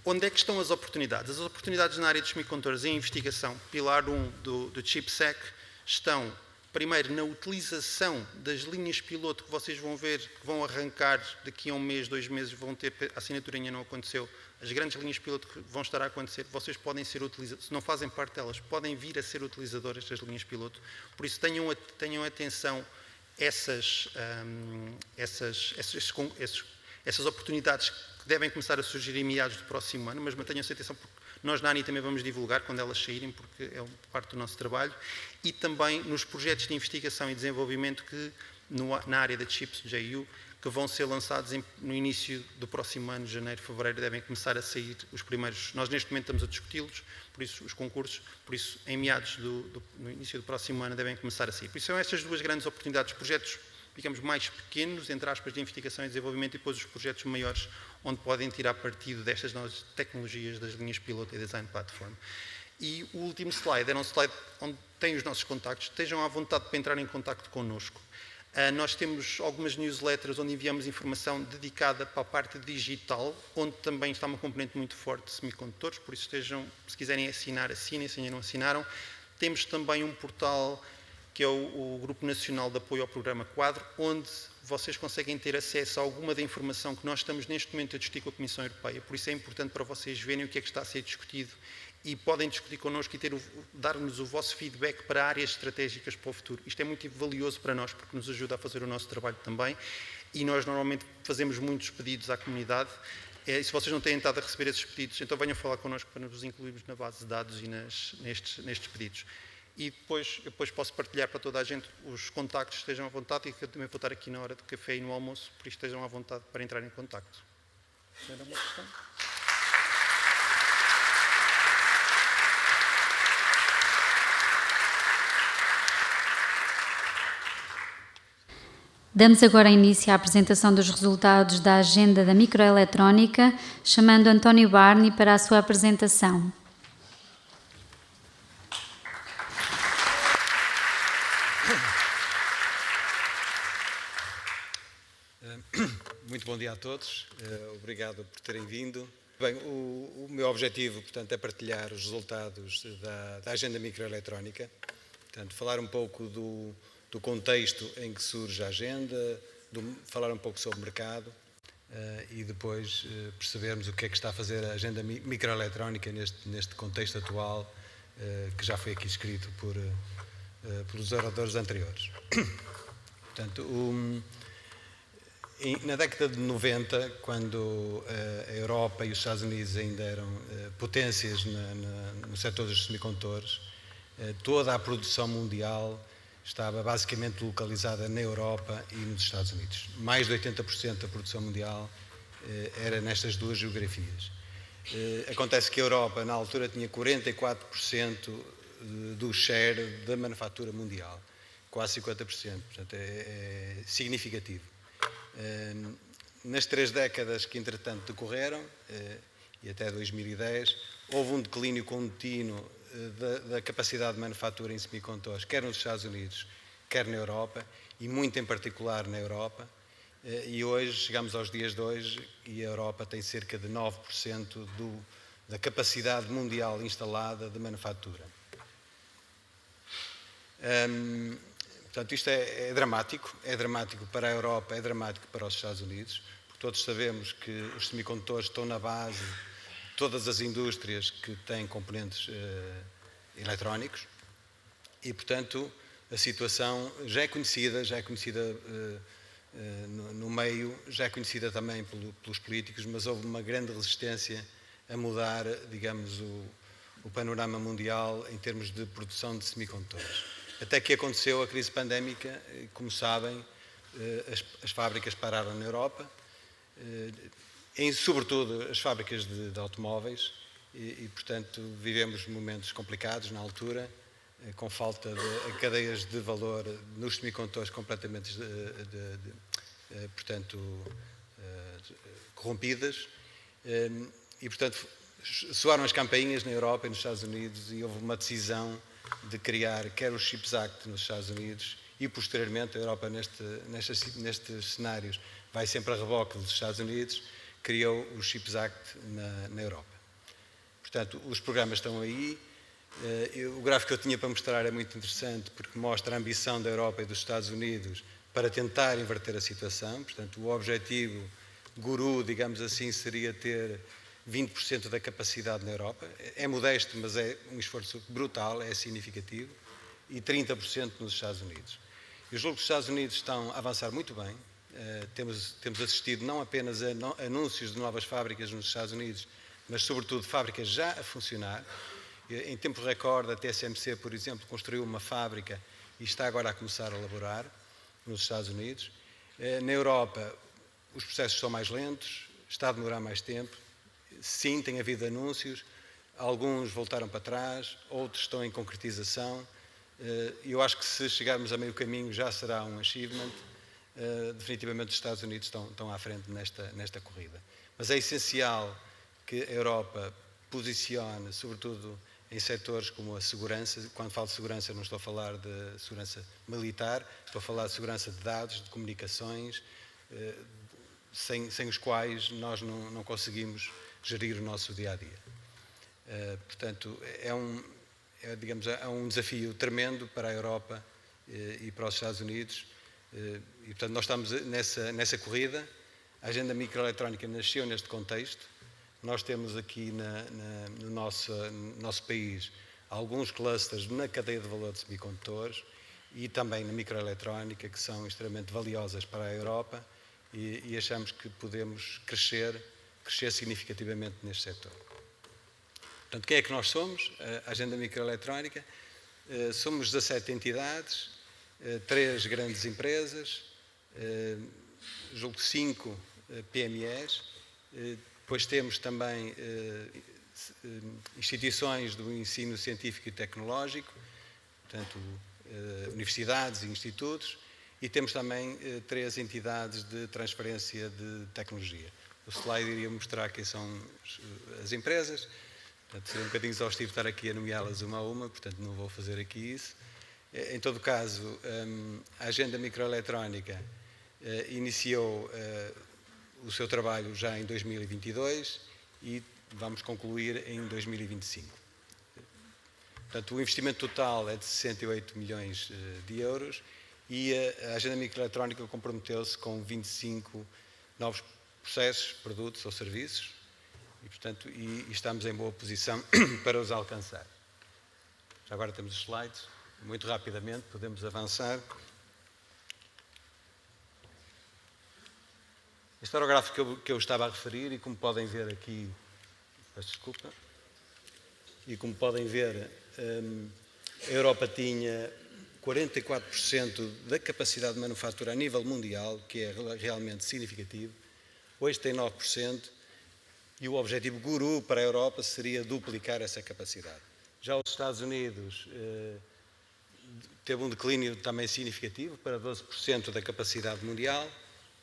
onde é que estão as oportunidades? As oportunidades na área dos semicondutores em investigação, pilar 1 do ChipSec, estão, primeiro, na utilização das linhas piloto que vocês vão ver, que vão arrancar daqui a 1 mês, 2 meses, vão ter, a assinatura ainda não aconteceu, as grandes linhas piloto que vão estar a acontecer, vocês podem ser utilizadores, se não fazem parte delas, podem vir a ser utilizadores das linhas piloto, por isso tenham atenção essas oportunidades que devem começar a surgir em meados do próximo ano, mas mantenham-se atenção, porque nós na ANI também vamos divulgar quando elas saírem, porque é parte do nosso trabalho, e também nos projetos de investigação e desenvolvimento que, na área da CHIPS, JU, que vão ser lançados no início do próximo ano, janeiro, fevereiro, devem começar a sair os primeiros. Nós neste momento estamos a discuti-los, por isso os concursos, por isso em meados no início do próximo ano devem começar a sair. Por isso são estas 2 grandes oportunidades, projetos, digamos, mais pequenos, entre aspas, de investigação e desenvolvimento, e depois os projetos maiores, onde podem tirar partido destas novas tecnologias das linhas piloto e design platform. E o último slide era um slide onde tem os nossos contactos. Estejam à vontade para entrar em contacto connosco. Nós temos algumas newsletters onde enviamos informação dedicada para a parte digital, onde também está uma componente muito forte de semicondutores, por isso estejam, se quiserem assinar, assinem, se ainda não assinaram. Temos também um portal que é o Grupo Nacional de Apoio ao Programa Quadro, onde vocês conseguem ter acesso a alguma da informação que nós estamos neste momento a discutir com a Comissão Europeia. Por isso é importante para vocês verem o que é que está a ser discutido e podem discutir connosco e dar-nos o vosso feedback para áreas estratégicas para o futuro. Isto é muito valioso para nós, porque nos ajuda a fazer o nosso trabalho também, e nós normalmente fazemos muitos pedidos à comunidade, e se vocês não têm estado a receber esses pedidos, então venham falar connosco para nos incluirmos na base de dados e nestes pedidos. E depois posso partilhar para toda a gente os contactos, estejam à vontade, e que eu também vou estar aqui na hora do café e no almoço, por isso estejam à vontade para entrar em contacto. Era uma questão? Damos agora início à apresentação dos resultados da Agenda da Microeletrónica, chamando António Barni para a sua apresentação. Muito bom dia a todos, obrigado por terem vindo. Bem, o meu objetivo, portanto, é partilhar os resultados da Agenda Microeletrónica, portanto, falar um pouco do contexto em que surge a agenda, falar um pouco sobre o mercado e depois percebermos o que é que está a fazer a agenda microeletrónica neste contexto atual que já foi aqui escrito pelos oradores anteriores. Portanto, na década de 90, quando a Europa e os Estados Unidos ainda eram potências no setor dos semicondutores, toda a produção mundial estava basicamente localizada na Europa e nos Estados Unidos. Mais de 80% da produção mundial era nestas duas geografias. Acontece que a Europa, na altura, tinha 44% do share da manufatura mundial, quase 50%, portanto é significativo. Nas 3 décadas que, entretanto, decorreram, e até 2010, houve um declínio contínuo da capacidade de manufatura em semicondutores, quer nos Estados Unidos, quer na Europa, e muito em particular na Europa, e hoje chegamos aos dias de hoje e a Europa tem cerca de 9% da capacidade mundial instalada de manufatura. Portanto, isto é dramático para a Europa, é dramático para os Estados Unidos, porque todos sabemos que os semicondutores estão na base de todas as indústrias que têm componentes eletrónicos e, portanto, a situação já é conhecida no meio, já é conhecida também pelos políticos, mas houve uma grande resistência a mudar, digamos, o panorama mundial em termos de produção de semicondutores. Até que aconteceu a crise pandémica, como sabem, as fábricas pararam na Europa, sobretudo as fábricas de automóveis, e, portanto, vivemos momentos complicados na altura, com falta de cadeias de valor nos semicondutores completamente, corrompidas, e, portanto, soaram as campainhas na Europa e nos Estados Unidos e houve uma decisão de criar quer o CHIPS Act nos Estados Unidos e, posteriormente, a Europa, nestes cenários, vai sempre a reboque dos Estados Unidos, criou o CHIPS Act na Europa. Portanto, os programas estão aí. O gráfico que eu tinha para mostrar é muito interessante porque mostra a ambição da Europa e dos Estados Unidos para tentar inverter a situação. Portanto, o objetivo guru, digamos assim, seria ter 20% da capacidade na Europa. É modesto, mas é um esforço brutal, é significativo. E 30% nos Estados Unidos. Eu julgo que os Estados Unidos estão a avançar muito bem. Temos assistido não apenas a anúncios de novas fábricas nos Estados Unidos, mas, sobretudo, fábricas já a funcionar. Em tempo recorde, a TSMC, por exemplo, construiu uma fábrica e está agora a começar a elaborar nos Estados Unidos. Na Europa, os processos são mais lentos, está a demorar mais tempo. Sim, tem havido anúncios, alguns voltaram para trás, outros estão em concretização. Eu acho que se chegarmos a meio caminho já será um achievement. Definitivamente os Estados Unidos estão à frente nesta corrida. Mas é essencial que a Europa posicione, sobretudo em setores como a segurança. Quando falo de segurança não estou a falar de segurança militar, estou a falar de segurança de dados, de comunicações, sem os quais nós não conseguimos gerir o nosso dia-a-dia. Portanto, é um desafio tremendo para a Europa e para os Estados Unidos, E, portanto, nós estamos nessa corrida. A agenda microeletrónica nasceu neste contexto. Nós temos aqui no nosso país alguns clusters na cadeia de valor de semicondutores e também na microeletrónica, que são extremamente valiosas para a Europa, e achamos que podemos crescer significativamente neste setor. Portanto, quem é que nós somos? A agenda microeletrónica. Somos 17 entidades, 3 grandes empresas, julgo 5 PMEs, depois temos também instituições do ensino científico e tecnológico, portanto, universidades e institutos, e temos também 3 entidades de transferência de tecnologia. O slide iria mostrar quem são as empresas, portanto, seria um bocadinho exaustivo estar aqui a nomeá-las uma a uma, portanto não vou fazer aqui isso. Em todo caso, a agenda microeletrónica iniciou o seu trabalho já em 2022 e vamos concluir em 2025. Portanto, o investimento total é de 68 milhões de euros e a agenda microeletrónica comprometeu-se com 25 novos processos, produtos ou serviços e, portanto, estamos em boa posição para os alcançar. Já agora temos os slides. Muito rapidamente, podemos avançar. Este era o gráfico que eu estava a referir e como podem ver aqui, peço desculpa, e como podem ver, a Europa tinha 44% da capacidade de manufatura a nível mundial, que é realmente significativo. Hoje tem 9% e o objetivo guru para a Europa seria duplicar essa capacidade. Já os Estados Unidos teve um declínio também significativo para 12% da capacidade mundial,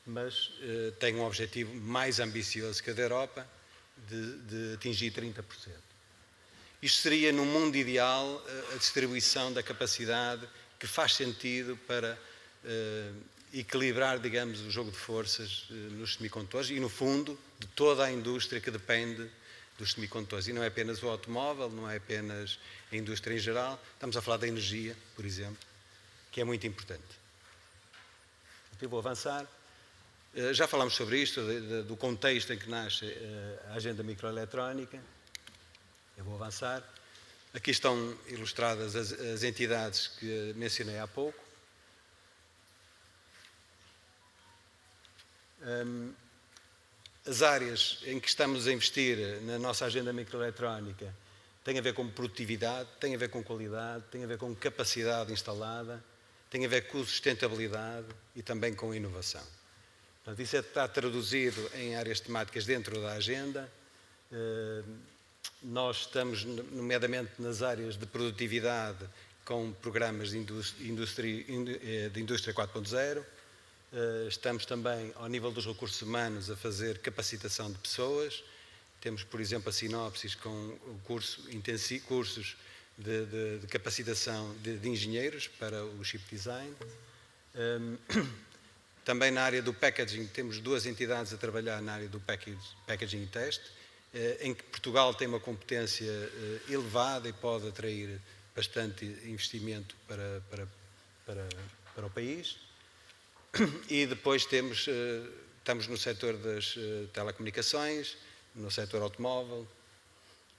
mas tem um objetivo mais ambicioso que a da Europa, de atingir 30%. Isto seria, no mundo ideal, a distribuição da capacidade que faz sentido para equilibrar, digamos, o jogo de forças nos semicondutores e, no fundo, de toda a indústria que depende dos semicondutores. E não é apenas o automóvel, não é apenas a indústria em geral, estamos a falar da energia, por exemplo, que é muito importante. Eu vou avançar. Já falámos sobre isto, do contexto em que nasce a agenda microeletrónica. Eu vou avançar. Aqui estão ilustradas as entidades que mencionei há pouco. As áreas em que estamos a investir na nossa agenda microeletrónica têm a ver com produtividade, têm a ver com qualidade, têm a ver com capacidade instalada, têm a ver com sustentabilidade e também com inovação. Portanto, isso está traduzido em áreas temáticas dentro da agenda. Nós estamos, nomeadamente, nas áreas de produtividade com programas de indústria 4.0. Estamos também, ao nível dos recursos humanos, a fazer capacitação de pessoas. Temos, por exemplo, a Sinopsis com cursos de capacitação de engenheiros para o chip design. Também na área do packaging, temos 2 entidades a trabalhar na área do packaging e teste, em que Portugal tem uma competência elevada e pode atrair bastante investimento para o país. E depois estamos no setor das telecomunicações, no setor automóvel,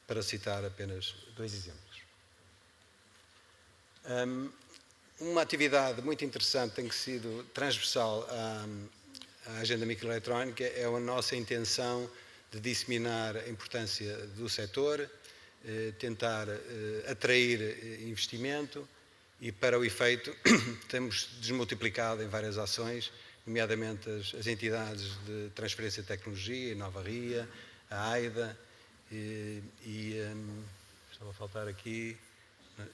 para citar apenas 2 exemplos. Uma atividade muito interessante tem sido transversal à agenda microeletrónica é a nossa intenção de disseminar a importância do setor, tentar atrair investimento e, para o efeito, temos desmultiplicado em várias ações, nomeadamente as entidades de transferência de tecnologia, a Nova Ria, a AIDA estava a faltar aqui,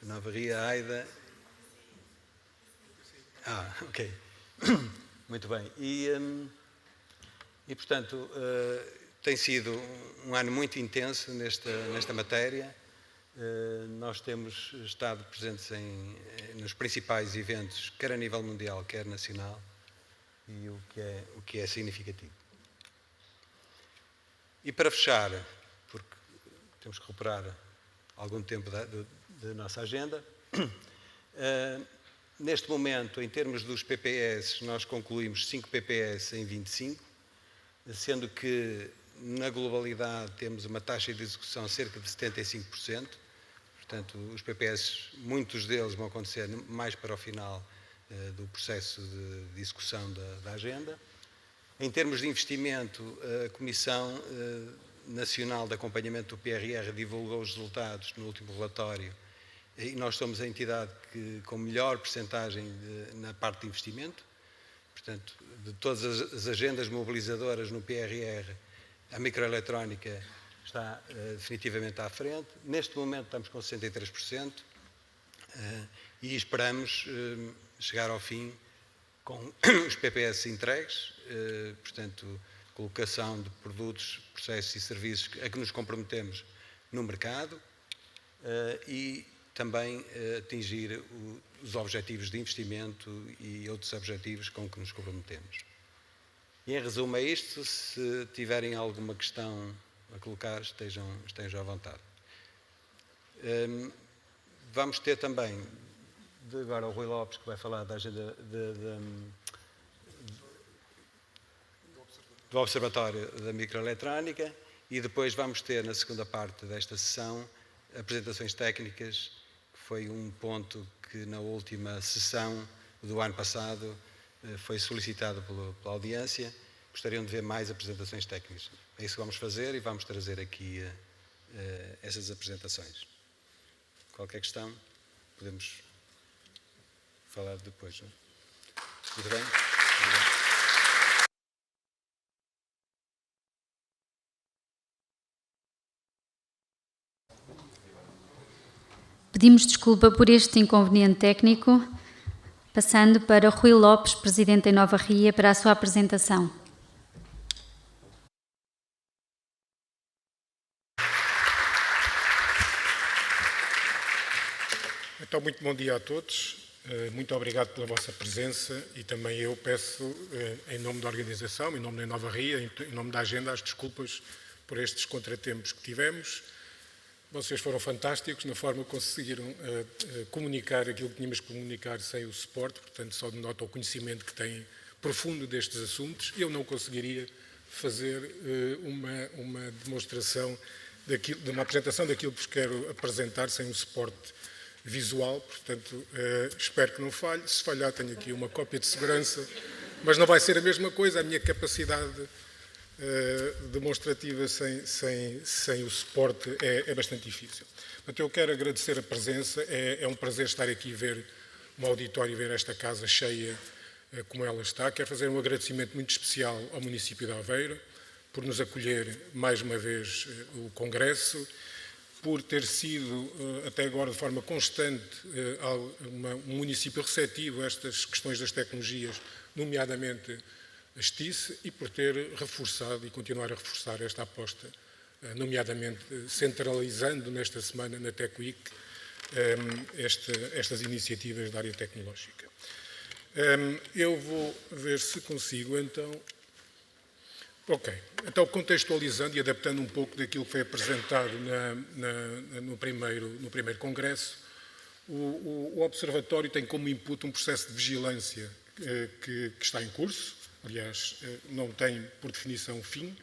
a Nova Ria, a AIDA. Ok. Muito bem. E portanto, tem sido um ano muito intenso nesta matéria. Nós temos estado presentes nos principais eventos, quer a nível mundial, quer nacional, e o que é significativo. E para fechar, porque temos que recuperar algum tempo da nossa agenda, Neste momento, em termos dos PPS, nós concluímos 5 PPS em 25, sendo que na globalidade temos uma taxa de execução cerca de 75%. Portanto, os PPS, muitos deles vão acontecer mais para o final do processo de execução da agenda. Em termos de investimento, a Comissão Nacional de Acompanhamento do PRR divulgou os resultados no último relatório e nós somos a entidade com melhor percentagem na parte de investimento. Portanto, de todas as agendas mobilizadoras no PRR, a microeletrónica está definitivamente à frente. Neste momento estamos com 63% e esperamos chegar ao fim com os PPS entregues, portanto, colocação de produtos, processos e serviços a que nos comprometemos no mercado e também atingir os objetivos de investimento e outros objetivos com que nos comprometemos. E em resumo a isto, se tiverem alguma questão a colocar, estejam à vontade. Vamos ter também, agora o Rui Lopes, que vai falar da agenda do Observatório da Microeletrónica, e depois vamos ter, na segunda parte desta sessão, apresentações técnicas, que foi um ponto que na última sessão do ano passado foi solicitado pela audiência. Gostariam de ver mais apresentações técnicas. É isso que vamos fazer e vamos trazer aqui essas apresentações. Qualquer questão, podemos falar depois. Não? Tudo bem? Obrigado. Pedimos desculpa por este inconveniente técnico, passando para Rui Lopes, Presidente em Nova Ria, para a sua apresentação. Então, muito bom dia a todos. Muito obrigado pela vossa presença e também eu peço, em nome da organização, em nome da Nova Ria, em nome da agenda, as desculpas por estes contratempos que tivemos. Vocês foram fantásticos na forma que conseguiram comunicar aquilo que tínhamos que comunicar sem o suporte, portanto só denota o conhecimento que têm profundo destes assuntos. Eu não conseguiria fazer uma demonstração, de uma apresentação daquilo que vos quero apresentar sem um suporte visual, portanto espero que não falhe. Se falhar tenho aqui uma cópia de segurança, mas não vai ser a mesma coisa, a minha capacidade demonstrativa sem o suporte é bastante difícil. Portanto, eu quero agradecer a presença, é um prazer estar aqui e ver um auditório e ver esta casa cheia como ela está. Quero fazer um agradecimento muito especial ao município de Aveiro por nos acolher mais uma vez o Congresso, por ter sido até agora de forma constante um município receptivo a estas questões das tecnologias, nomeadamente a STICE, e por ter reforçado e continuar a reforçar esta aposta, nomeadamente centralizando nesta semana na Tech Week estas iniciativas da área tecnológica. Eu vou ver se consigo então... Ok, então contextualizando e adaptando um pouco daquilo que foi apresentado no primeiro congresso, o Observatório tem como input um processo de vigilância que está em curso, aliás, não tem, por definição, fim,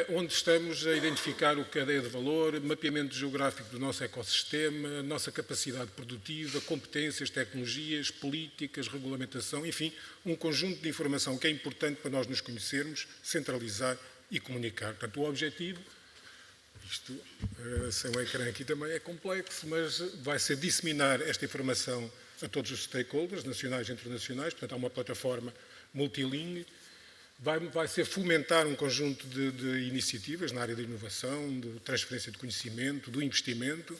onde estamos a identificar o cadeia de valor, mapeamento geográfico do nosso ecossistema, nossa capacidade produtiva, competências, tecnologias, políticas, regulamentação, enfim, um conjunto de informação que é importante para nós nos conhecermos, centralizar e comunicar. Portanto, o objetivo, isto sem o ecrã aqui também é complexo, mas vai ser disseminar esta informação a todos os stakeholders, nacionais e internacionais, portanto, há uma plataforma multilingue, vai ser fomentar um conjunto de iniciativas na área de inovação, de transferência de conhecimento, do investimento,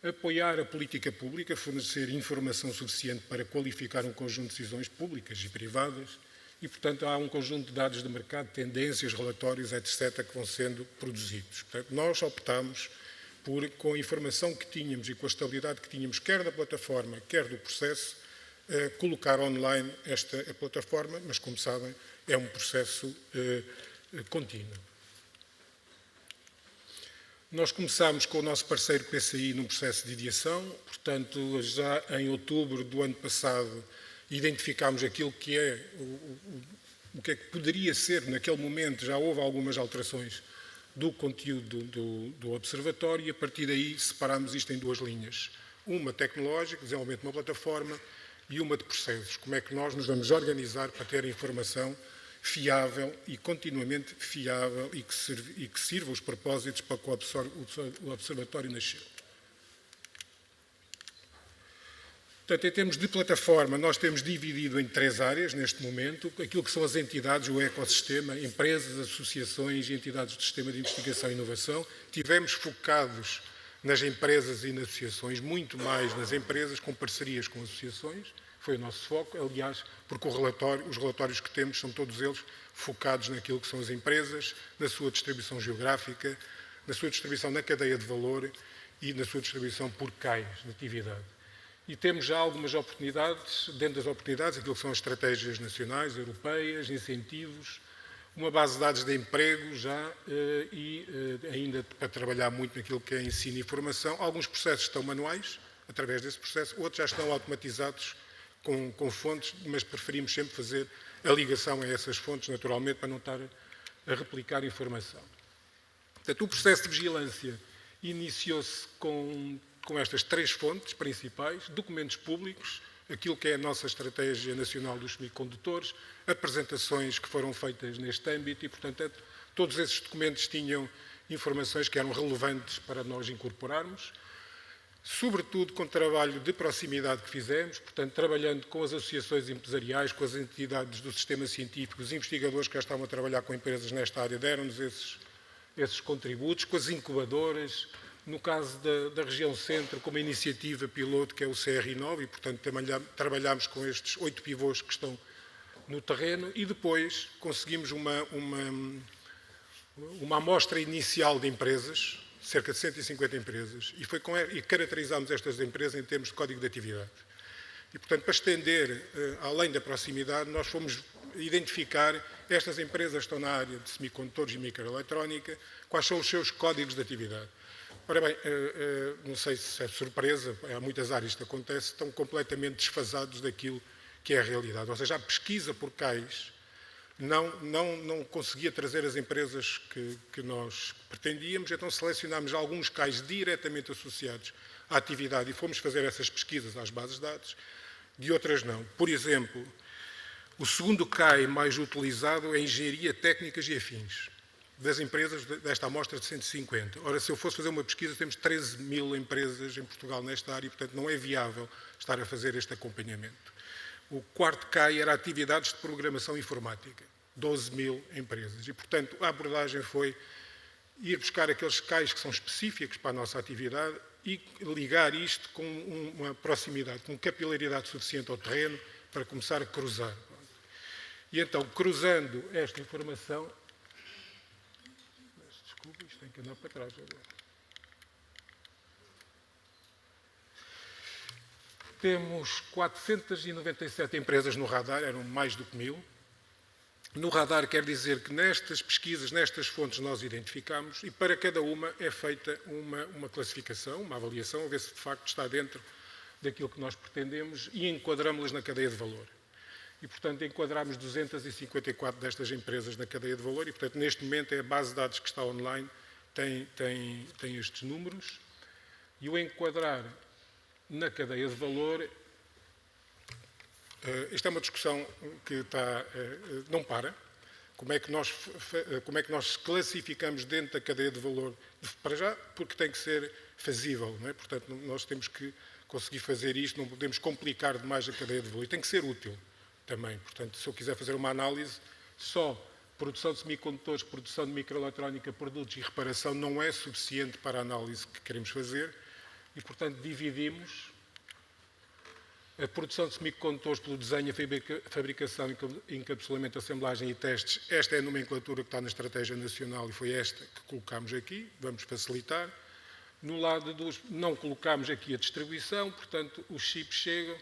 apoiar a política pública, fornecer informação suficiente para qualificar um conjunto de decisões públicas e privadas e, portanto, há um conjunto de dados de mercado, tendências, relatórios, etc., que vão sendo produzidos. Portanto, nós optamos por, com a informação que tínhamos e com a estabilidade que tínhamos, quer da plataforma, quer do processo, colocar online esta plataforma, mas, como sabem, é um processo contínuo. Nós começámos com o nosso parceiro PCI num processo de ideação, portanto, já em outubro do ano passado, identificámos aquilo que é o que é que poderia ser, naquele momento já houve algumas alterações do conteúdo do observatório e a partir daí separámos isto em duas linhas. Uma tecnológica, desenvolvimento de uma plataforma, e uma de processos. Como é que nós nos vamos organizar para ter informação fiável e continuamente fiável e que sirva os propósitos para que o observatório nasceu. Portanto, em termos de plataforma, nós temos dividido em 3 áreas neste momento, aquilo que são as entidades, o ecossistema, empresas, associações e entidades do sistema de investigação e inovação. Tivemos focados nas empresas e nas associações, muito mais nas empresas, com parcerias com associações, foi o nosso foco, aliás, porque os relatórios que temos são todos eles focados naquilo que são as empresas, na sua distribuição geográfica, na sua distribuição na cadeia de valor e na sua distribuição por cais de atividade. E temos já algumas oportunidades, dentro das oportunidades, aquilo que são as estratégias nacionais, europeias, incentivos, uma base de dados de emprego já e ainda para trabalhar muito naquilo que é ensino e formação. Alguns processos estão manuais, através desse processo, outros já estão automatizados com fontes, mas preferimos sempre fazer a ligação a essas fontes, naturalmente, para não estar a replicar informação. Portanto, o processo de vigilância iniciou-se com estas 3 fontes principais: documentos públicos, aquilo que é a nossa estratégia nacional dos semicondutores, apresentações que foram feitas neste âmbito e, portanto, todos esses documentos tinham informações que eram relevantes para nós incorporarmos, sobretudo com o trabalho de proximidade que fizemos, portanto, trabalhando com as associações empresariais, com as entidades do sistema científico, os investigadores que já estavam a trabalhar com empresas nesta área deram-nos esses contributos, com as incubadoras, no caso da região centro, com uma iniciativa piloto que é o CR9, e, portanto, também trabalhámos com estes 8 pivôs que estão no terreno, e depois conseguimos uma amostra inicial de empresas, cerca de 150 empresas, e caracterizámos estas empresas em termos de código de atividade. E, portanto, para estender, além da proximidade, nós fomos identificar estas empresas que estão na área de semicondutores e microeletrónica, quais são os seus códigos de atividade. Ora bem, não sei se é surpresa, há muitas áreas que acontece, estão completamente desfasados daquilo que é a realidade. Ou seja, a pesquisa por cais não conseguia trazer as empresas que nós pretendíamos, então selecionámos alguns cais diretamente associados à atividade e fomos fazer essas pesquisas às bases de dados, de outras não. Por exemplo, o segundo CAI mais utilizado é Engenharia, Técnicas e Afins, das empresas desta amostra de 150. Ora, se eu fosse fazer uma pesquisa, temos 13.000 empresas em Portugal nesta área e, portanto, não é viável estar a fazer este acompanhamento. O quarto CAI era atividades de programação informática, 12.000 empresas. E, portanto, a abordagem foi ir buscar aqueles CAIs que são específicos para a nossa atividade e ligar isto com uma proximidade, com capilaridade suficiente ao terreno para começar a cruzar. E então, cruzando esta informação... Desculpa, isto tem que andar para trás agora. Temos 497 empresas no radar, eram mais do que 1.000. No radar quer dizer que nestas pesquisas, nestas fontes nós identificamos e para cada uma é feita uma classificação, uma avaliação, a ver se de facto está dentro daquilo que nós pretendemos e enquadramos-las na cadeia de valor. E, portanto, enquadramos 254 destas empresas na cadeia de valor e, portanto, neste momento é a base de dados que está online, tem estes números. E o enquadrar na cadeia de valor, esta é uma discussão que não para. Como é que nós classificamos dentro da cadeia de valor? Para já, porque tem que ser fazível, não é? Portanto, nós temos que conseguir fazer isto, não podemos complicar demais a cadeia de valor. E tem que ser útil também. Portanto, se eu quiser fazer uma análise, só produção de semicondutores, produção de microeletrónica, produtos e reparação não é suficiente para a análise que queremos fazer e, portanto, dividimos a produção de semicondutores pelo desenho, fabricação, encapsulamento, assemblagem e testes. Esta é a nomenclatura que está na Estratégia Nacional e foi esta que colocámos aqui, vamos facilitar. No lado dos... não colocámos aqui a distribuição, portanto, os chips chegam,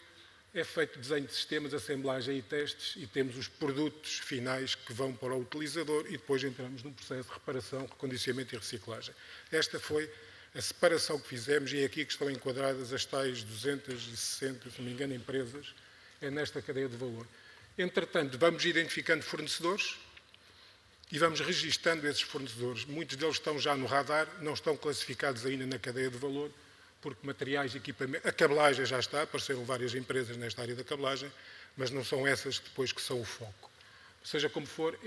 é feito desenho de sistemas, assemblagem e testes, e temos os produtos finais que vão para o utilizador, e depois entramos num processo de reparação, recondicionamento e reciclagem. Esta foi a separação que fizemos, e é aqui que estão enquadradas as tais 260, se não me engano, empresas, é nesta cadeia de valor. Entretanto, vamos identificando fornecedores e vamos registando esses fornecedores. Muitos deles estão já no radar, não estão classificados ainda na cadeia de valor, porque materiais e equipamento... A cabelagem já está, apareceram várias empresas nesta área da cabelagem, mas não são essas depois que são o foco. Seja como for,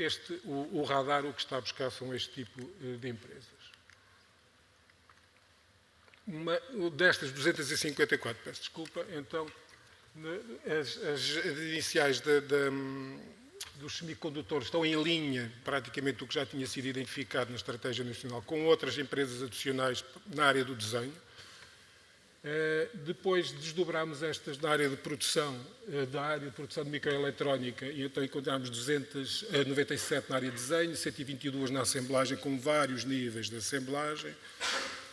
o radar o que está a buscar são este tipo de empresas. Destas 254, peço desculpa, então, as iniciais dos semicondutores estão em linha, praticamente, do que já tinha sido identificado na Estratégia Nacional, com outras empresas adicionais na área do desenho. Depois desdobramos estas da área de produção de microeletrónica, e então encontramos 297 na área de desenho, 122 na assemblagem, com vários níveis de assemblagem,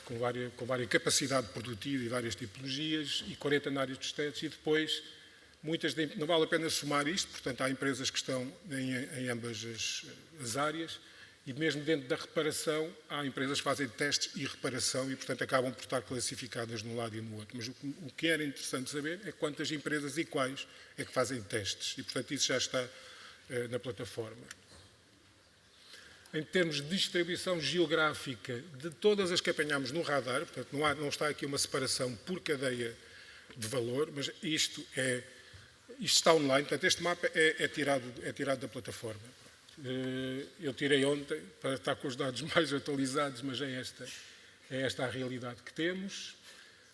com várias capacidade produtiva e várias tipologias, e 40 na área dos testes, e depois, não vale a pena somar isto, portanto há empresas que estão em ambas as áreas, e mesmo dentro da reparação, há empresas que fazem testes e reparação e, portanto, acabam por estar classificadas num lado e no outro. Mas o que era interessante saber é quantas empresas e quais é que fazem testes. E, portanto, isso já está na plataforma. Em termos de distribuição geográfica de todas as que apanhamos no radar, portanto, não está aqui uma separação por cadeia de valor, mas isto está online, portanto, este mapa é tirado da plataforma. Eu tirei ontem para estar com os dados mais atualizados, mas é esta a realidade que temos.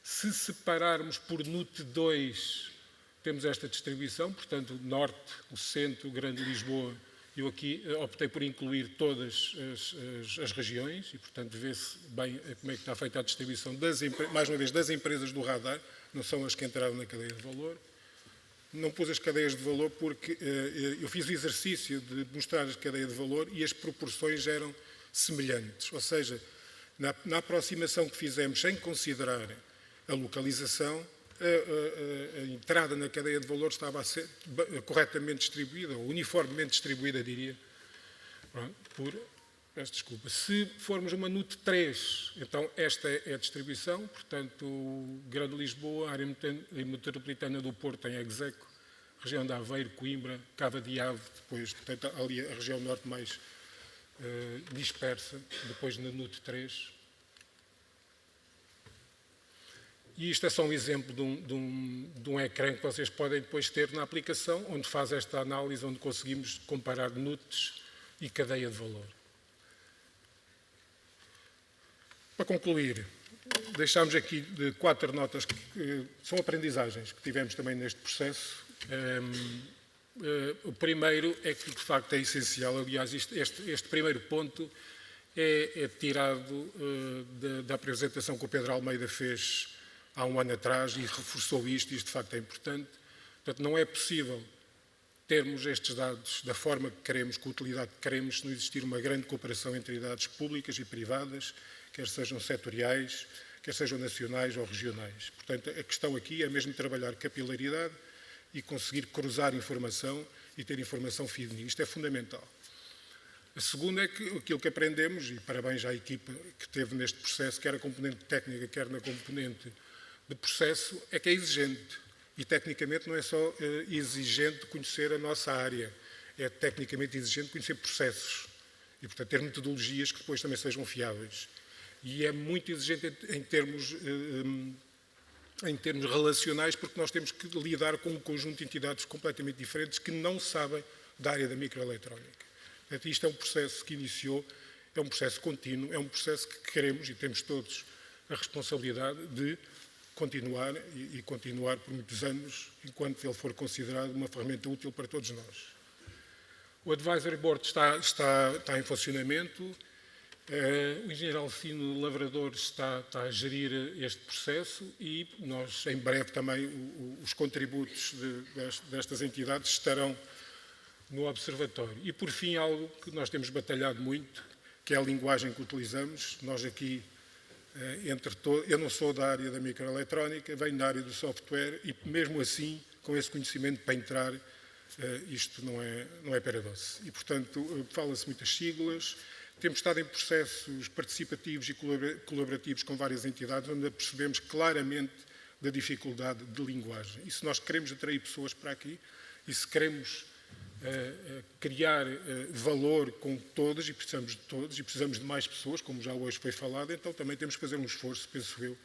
Se separarmos por NUT 2, temos esta distribuição, portanto, o Norte, o Centro, o Grande Lisboa. Eu aqui optei por incluir todas as regiões e, portanto, vê-se bem como é que está feita a distribuição, mais uma vez, das empresas do radar, não são as que entraram na cadeia de valor. Não pus as cadeias de valor porque eu fiz o exercício de mostrar as cadeias de valor e as proporções eram semelhantes. Ou seja, na aproximação que fizemos sem considerar a localização, a entrada na cadeia de valor estava a ser corretamente distribuída, ou uniformemente distribuída, diria. Peço desculpa. Se formos uma NUT 3, então esta é a distribuição, portanto, Grande Lisboa, área metropolitana do Porto em Execo, região de Aveiro, Coimbra, Cava de Ave, depois, portanto, ali a região norte mais dispersa, depois na NUT 3. E isto é só um exemplo de um ecrã que vocês podem depois ter na aplicação, onde faz esta análise, onde conseguimos comparar NUTs e cadeia de valor. Para concluir, deixámos aqui 4 notas que são aprendizagens que tivemos também neste processo. O primeiro é que, de facto, é essencial. Aliás, este primeiro ponto é tirado da apresentação que o Pedro Almeida fez há um ano atrás e reforçou isto, e isto, de facto, é importante. Portanto, não é possível termos estes dados da forma que queremos, com a utilidade que queremos, se não existir uma grande cooperação entre entidades públicas e privadas, quer sejam setoriais, quer sejam nacionais ou regionais. Portanto, a questão aqui é mesmo trabalhar capilaridade e conseguir cruzar informação e ter informação fidedigna. Isto é fundamental. A segunda é que aquilo que aprendemos, e parabéns à equipa que teve neste processo, quer a componente técnica, quer na componente de processo, é que é exigente. E tecnicamente não é só exigente conhecer a nossa área, é tecnicamente exigente conhecer processos e, portanto, ter metodologias que depois também sejam fiáveis. E é muito exigente em termos relacionais, porque nós temos que lidar com um conjunto de entidades completamente diferentes que não sabem da área da microeletrónica. Portanto, isto é um processo que iniciou, é um processo contínuo, é um processo que queremos e temos todos a responsabilidade de continuar e continuar por muitos anos, enquanto ele for considerado uma ferramenta útil para todos nós. O Advisory Board está em funcionamento. O engenheiro Alcino Lavrador está a gerir este processo e nós, em breve, também os contributos destas entidades estarão no Observatório. E, por fim, algo que nós temos batalhado muito, que é a linguagem que utilizamos. Nós aqui, eu não sou da área da microeletrónica, venho da área do software e, mesmo assim, com esse conhecimento para entrar, isto não é pera doce. E, portanto, fala-se muitas siglas. Temos estado em processos participativos e colaborativos com várias entidades, onde percebemos claramente da dificuldade de linguagem. E se nós queremos atrair pessoas para aqui, e se queremos criar valor com todas, e precisamos de todos, e precisamos de mais pessoas, como já hoje foi falado, então também temos que fazer um esforço, penso eu,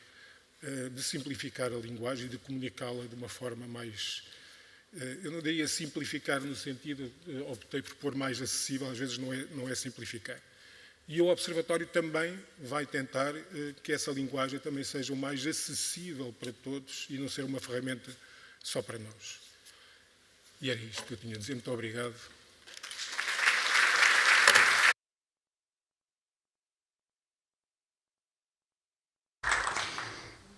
de simplificar a linguagem e de comunicá-la de uma forma mais... Eu não diria simplificar no sentido, optei por pôr mais acessível, às vezes não é simplificar. E o Observatório também vai tentar que essa linguagem também seja o mais acessível para todos e não ser uma ferramenta só para nós. E era isto que eu tinha a dizer. Muito obrigado.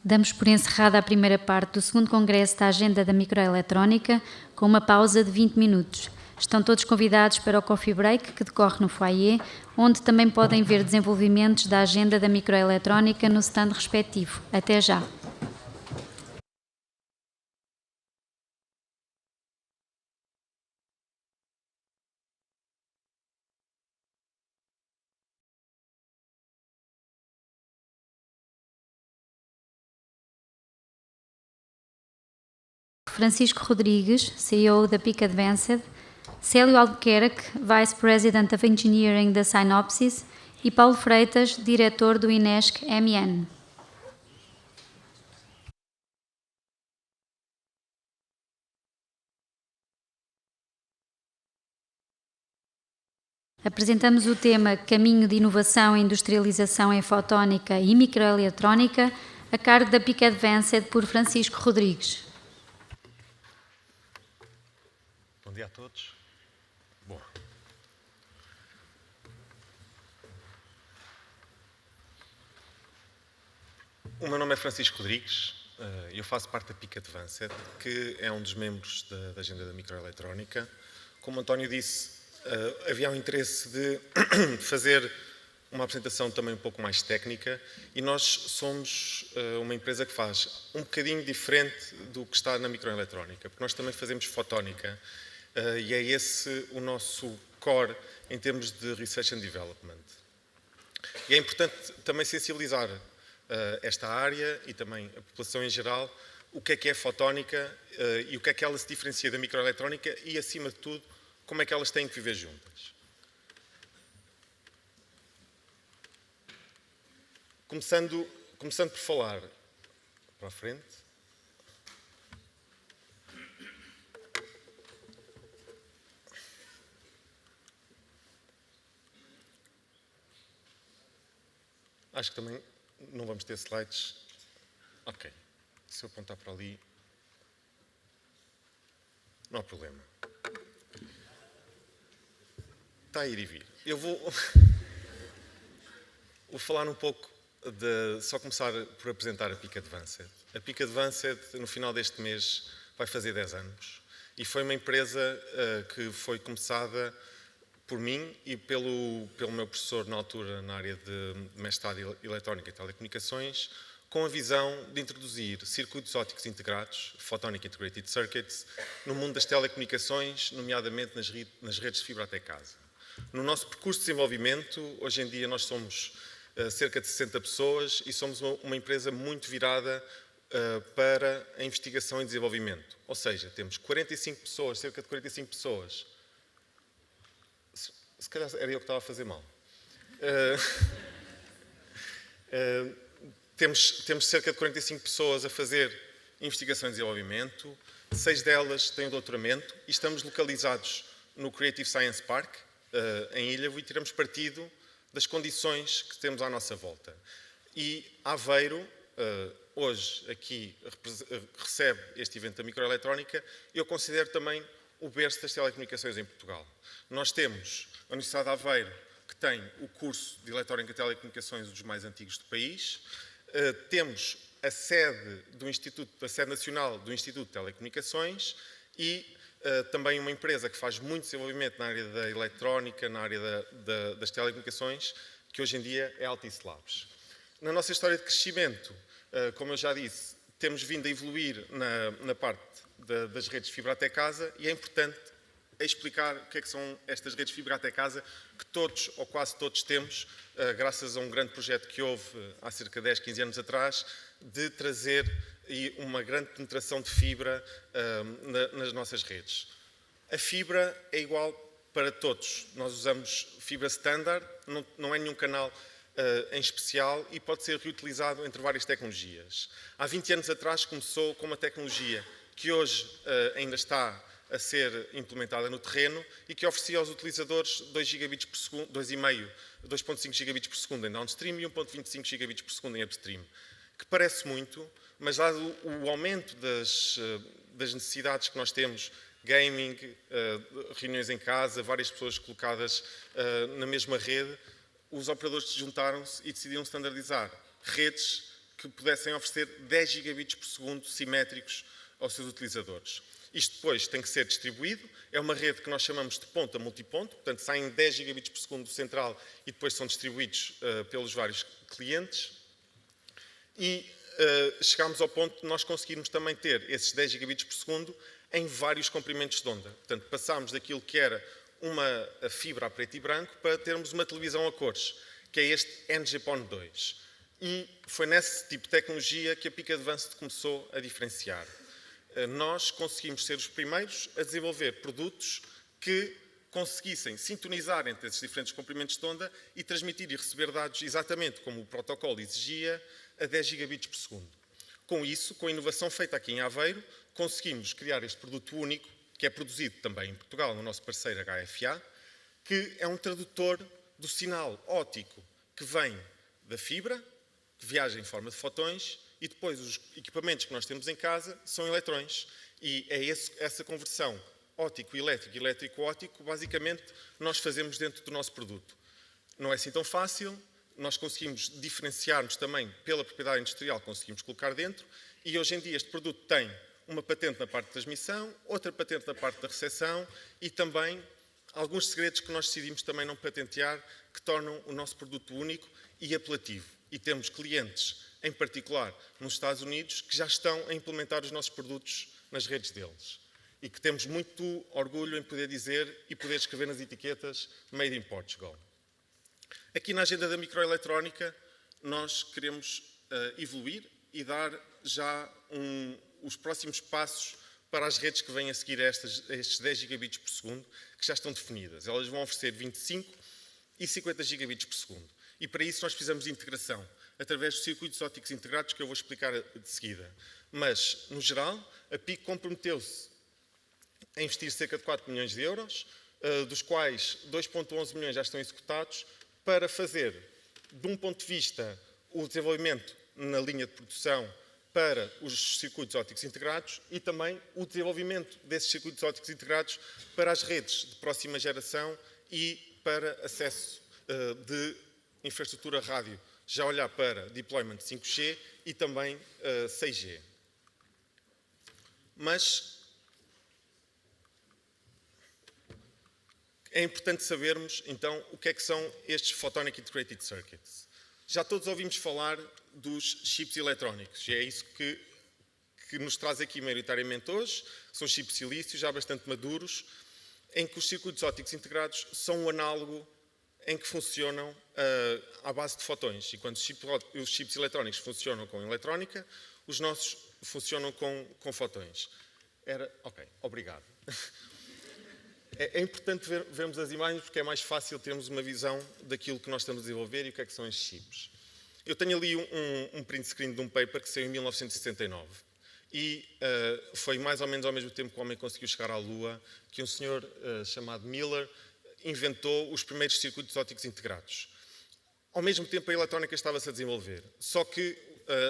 Damos por encerrada a primeira parte do segundo Congresso da Agenda da Microeletrónica, com uma pausa de 20 minutos. Estão todos convidados para o Coffee Break, que decorre no foyer, onde também podem ver desenvolvimentos da Agenda da Microeletrónica no stand respectivo. Até já! Francisco Rodrigues, CEO da PIC Advanced, Célio Albuquerque, Vice President of Engineering da Synopsys e Paulo Freitas, diretor do INESC MN. Apresentamos o tema Caminho de Inovação e Industrialização em Fotónica e Microeletrónica, a cargo da PIC Advanced por Francisco Rodrigues. Bom dia a todos. Bom. O meu nome é Francisco Rodrigues, eu faço parte da PIC Advanced, que é um dos membros da Agenda da Microeletrónica. Como o António disse, havia um interesse de fazer uma apresentação também um pouco mais técnica e nós somos uma empresa que faz um bocadinho diferente do que está na microeletrónica, porque nós também fazemos fotónica. E é esse o nosso core em termos de Research and Development. E é importante também sensibilizar esta área e também a população em geral o que é fotónica e o que é que ela se diferencia da microeletrónica e, acima de tudo, como é que elas têm que viver juntas. Começando por falar para a frente. Acho que também não vamos ter slides. Ok. Se eu apontar para ali, não há problema. Está a ir e vir. Eu vou falar um pouco só começar por apresentar a PIC Advanced. A PIC Advanced, no final deste mês, vai fazer 10 anos. E foi uma empresa que foi começada por mim e pelo meu professor na altura na área de mestrado em Eletrónica e Telecomunicações, com a visão de introduzir circuitos ópticos integrados, Photonic Integrated Circuits, no mundo das telecomunicações, nomeadamente nas redes de fibra até casa. No nosso percurso de desenvolvimento, hoje em dia nós somos cerca de 60 pessoas e somos uma empresa muito virada para a investigação e desenvolvimento. Ou seja, temos 45 pessoas, cerca de 45 pessoas. Se calhar era eu que estava a fazer mal. Temos cerca de 45 pessoas a fazer investigação e desenvolvimento, 6 delas têm o doutoramento e estamos localizados no Creative Science Park, em Ilhavo, e tiramos partido das condições que temos à nossa volta. E Aveiro, hoje aqui recebe este evento da microeletrónica, eu considero também o berço das telecomunicações em Portugal. Nós temos a Universidade de Aveiro, que tem o curso de Eletrónica e Telecomunicações, um dos mais antigos do país. Temos a sede nacional do Instituto de Telecomunicações e também uma empresa que faz muito desenvolvimento na área da eletrónica, na área das telecomunicações, que hoje em dia é a Altice Labs. Na nossa história de crescimento, como eu já disse, temos vindo a evoluir na parte das redes de fibra até casa, e é importante explicar o que é que são estas redes de fibra até casa, que todos, ou quase todos, temos, graças a um grande projeto que houve há cerca de 10, 15 anos atrás, de trazer uma grande penetração de fibra nas nossas redes. A fibra é igual para todos. Nós usamos fibra standard, não é nenhum canal em especial e pode ser reutilizado entre várias tecnologias. Há 20 anos atrás começou com uma tecnologia que hoje ainda está a ser implementada no terreno e que oferecia aos utilizadores 2 gigabits por segundo, 2.5 gigabits por segundo em downstream e 1.25 gigabits por segundo em upstream, que parece muito, mas dado o aumento das necessidades que nós temos, gaming, reuniões em casa, várias pessoas colocadas na mesma rede, os operadores juntaram-se e decidiram standardizar redes que pudessem oferecer 10 gigabits por segundo simétricos aos seus utilizadores. Isto depois tem que ser distribuído, é uma rede que nós chamamos de ponto a multiponto, portanto saem 10 gigabits por segundo do central e depois são distribuídos pelos vários clientes. E chegámos ao ponto de nós conseguirmos também ter esses 10 gigabits por segundo em vários comprimentos de onda. Portanto, passámos daquilo que era uma fibra a preto e branco para termos uma televisão a cores, que é este NG-PON2. E foi nesse tipo de tecnologia que a Peak Advanced começou a diferenciar. Nós conseguimos ser os primeiros a desenvolver produtos que conseguissem sintonizar entre esses diferentes comprimentos de onda e transmitir e receber dados exatamente como o protocolo exigia a 10 gigabits por segundo. Com isso, com a inovação feita aqui em Aveiro, conseguimos criar este produto único, que é produzido também em Portugal, no nosso parceiro HFA, que é um tradutor do sinal óptico que vem da fibra, que viaja em forma de fotões, e depois os equipamentos que nós temos em casa são eletrões. E é essa conversão óptico-elétrico, elétrico-óptico, basicamente, nós fazemos dentro do nosso produto. Não é assim tão fácil, nós conseguimos diferenciar-nos também pela propriedade industrial que conseguimos colocar dentro, e hoje em dia este produto tem uma patente na parte de transmissão, outra patente na parte da recepção e também alguns segredos que nós decidimos também não patentear, que tornam o nosso produto único e apelativo. E temos clientes, em particular nos Estados Unidos, que já estão a implementar os nossos produtos nas redes deles. E que temos muito orgulho em poder dizer e poder escrever nas etiquetas Made in Portugal. Aqui na agenda da microeletrónica, nós queremos evoluir e dar já os próximos passos para as redes que vêm a seguir a estes 10 gigabits por segundo, que já estão definidas. Elas vão oferecer 25 e 50 gigabits por segundo. E para isso nós precisamos de integração, através de circuitos ópticos integrados, que eu vou explicar de seguida. Mas, no geral, a PIC comprometeu-se a investir cerca de 4 milhões de euros, dos quais 2,11 milhões já estão executados, para fazer, de um ponto de vista, o desenvolvimento na linha de produção para os circuitos ópticos integrados e também o desenvolvimento desses circuitos ópticos integrados para as redes de próxima geração e para acesso de infraestrutura rádio, já olhar para deployment 5G e também 6G. Mas é importante sabermos, então, o que é que são estes Photonic Integrated Circuits. Já todos ouvimos falar dos chips eletrónicos, e é isso que nos traz aqui maioritariamente hoje. São chips silício já bastante maduros, em que os circuitos ópticos integrados são o análogo em que funcionam à base de fotões. E quando os chips eletrónicos funcionam com eletrónica, os nossos funcionam com fotões. Ok, obrigado. É importante vermos as imagens porque é mais fácil termos uma visão daquilo que nós estamos a desenvolver e o que é que são estes chips. Eu tenho ali um print screen de um paper que saiu em 1969 e foi mais ou menos ao mesmo tempo que o homem conseguiu chegar à Lua que um senhor chamado Miller inventou os primeiros circuitos ópticos integrados. Ao mesmo tempo a eletrónica estava-se a desenvolver, só que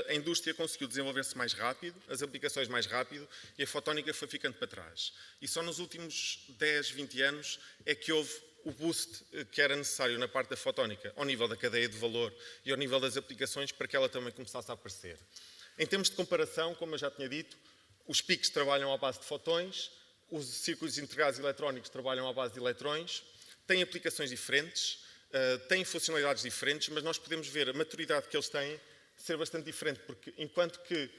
a indústria conseguiu desenvolver-se mais rápido, as aplicações mais rápido e a fotónica foi ficando para trás. E só nos últimos 10, 20 anos é que houve o boost que era necessário na parte da fotónica, ao nível da cadeia de valor e ao nível das aplicações, para que ela também começasse a aparecer. Em termos de comparação, como eu já tinha dito, os PICs trabalham à base de fotões, os circuitos integrados eletrónicos trabalham à base de eletrões, têm aplicações diferentes, têm funcionalidades diferentes, mas nós podemos ver a maturidade que eles têm ser bastante diferente, porque enquanto que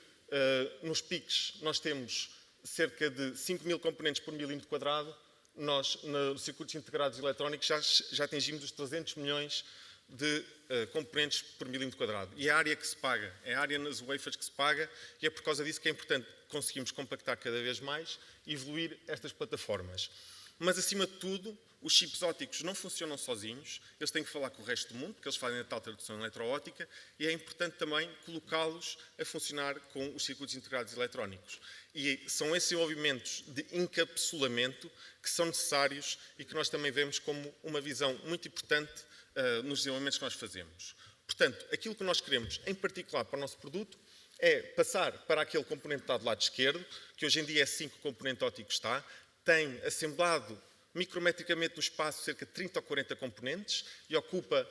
nos PICs nós temos cerca de 5.000 componentes por milímetro quadrado, nós, nos circuitos integrados eletrónicos, já atingimos os 300 milhões de componentes por milímetro quadrado. E é a área que se paga, é a área nas wafers que se paga, e é por causa disso que é importante conseguirmos compactar cada vez mais e evoluir estas plataformas. Mas, acima de tudo, os chips ópticos não funcionam sozinhos, eles têm que falar com o resto do mundo, porque eles fazem a tal tradução eletroóptica, e é importante também colocá-los a funcionar com os circuitos integrados eletrónicos. E são esses envolvimentos de encapsulamento que são necessários e que nós também vemos como uma visão muito importante nos desenvolvimentos que nós fazemos. Portanto, aquilo que nós queremos, em particular para o nosso produto, é passar para aquele componente que está do lado esquerdo, que hoje em dia é assim que o componente óptico está, tem assemblado micrometricamente no espaço cerca de 30 ou 40 componentes e ocupa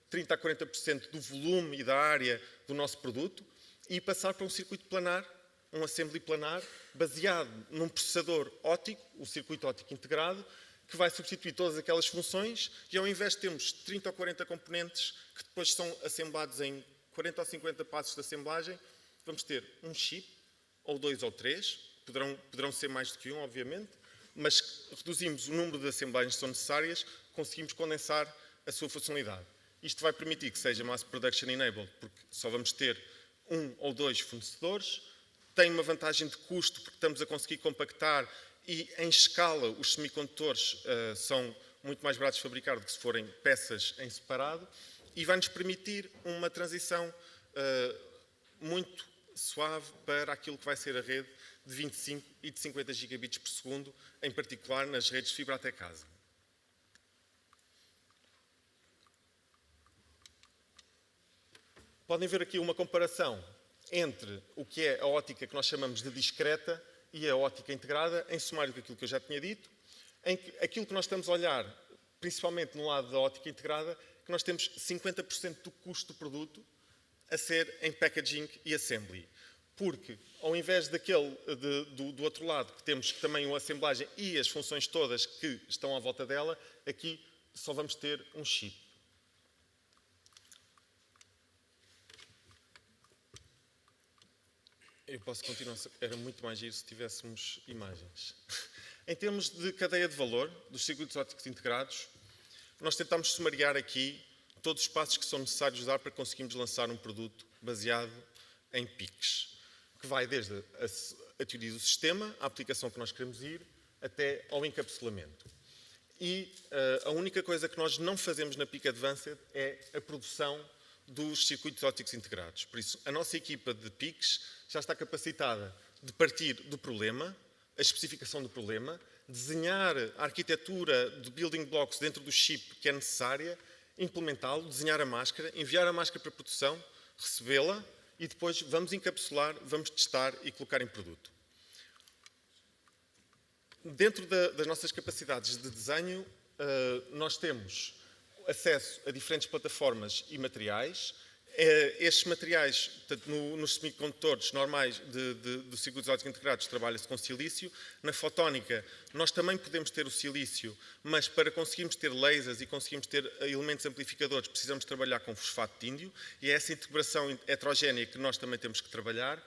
30 a 40% do volume e da área do nosso produto, e passar para um circuito planar, um assembly planar, baseado num processador óptico, o circuito óptico integrado, que vai substituir todas aquelas funções, e ao invés de termos 30 ou 40 componentes que depois são assemblados em 40 ou 50 passos de assemblagem, vamos ter um chip, ou 2 ou 3, poderão ser mais do que um, obviamente, mas reduzimos o número de assemblagens que são necessárias, conseguimos condensar a sua funcionalidade. Isto vai permitir que seja mass production enabled, porque só vamos ter 1 ou 2 fornecedores, tem uma vantagem de custo, porque estamos a conseguir compactar e, em escala, os semicondutores são muito mais baratos de fabricar do que se forem peças em separado, e vai-nos permitir uma transição muito suave para aquilo que vai ser a rede de 25 e de 50 gigabits por segundo, em particular nas redes de fibra até casa. Podem ver aqui uma comparação entre o que é a óptica que nós chamamos de discreta e a óptica integrada, em sumário daquilo que eu já tinha dito, em que aquilo que nós estamos a olhar, principalmente no lado da óptica integrada, que nós temos 50% do custo do produto a ser em packaging e assembly. Porque, ao invés daquele do outro lado, que temos também uma assemblagem e as funções todas que estão à volta dela, aqui só vamos ter um chip. Eu posso continuar, era muito mais giro se tivéssemos imagens. Em termos de cadeia de valor dos circuitos ópticos integrados, nós tentamos sumariar aqui todos os passos que são necessários dar para conseguirmos lançar um produto baseado em PICs, que vai desde a teoria do sistema, a aplicação que nós queremos ir, até ao encapsulamento. E a única coisa que nós não fazemos na PIC Advanced é a produção dos circuitos ópticos integrados. Por isso, a nossa equipa de PICs já está capacitada de partir do problema, a especificação do problema, desenhar a arquitetura de building blocks dentro do chip que é necessária, implementá-lo, desenhar a máscara, enviar a máscara para produção, recebê-la e depois vamos encapsular, vamos testar e colocar em produto. Dentro das nossas capacidades de desenho, nós temos acesso a diferentes plataformas e materiais. Estes materiais, nos semicondutores normais dos circuitos ópticos integrados, trabalha-se com silício. Na fotónica, nós também podemos ter o silício, mas para conseguirmos ter lasers e conseguirmos ter elementos amplificadores, precisamos trabalhar com fosfato de índio, e é essa integração heterogénea que nós também temos que trabalhar,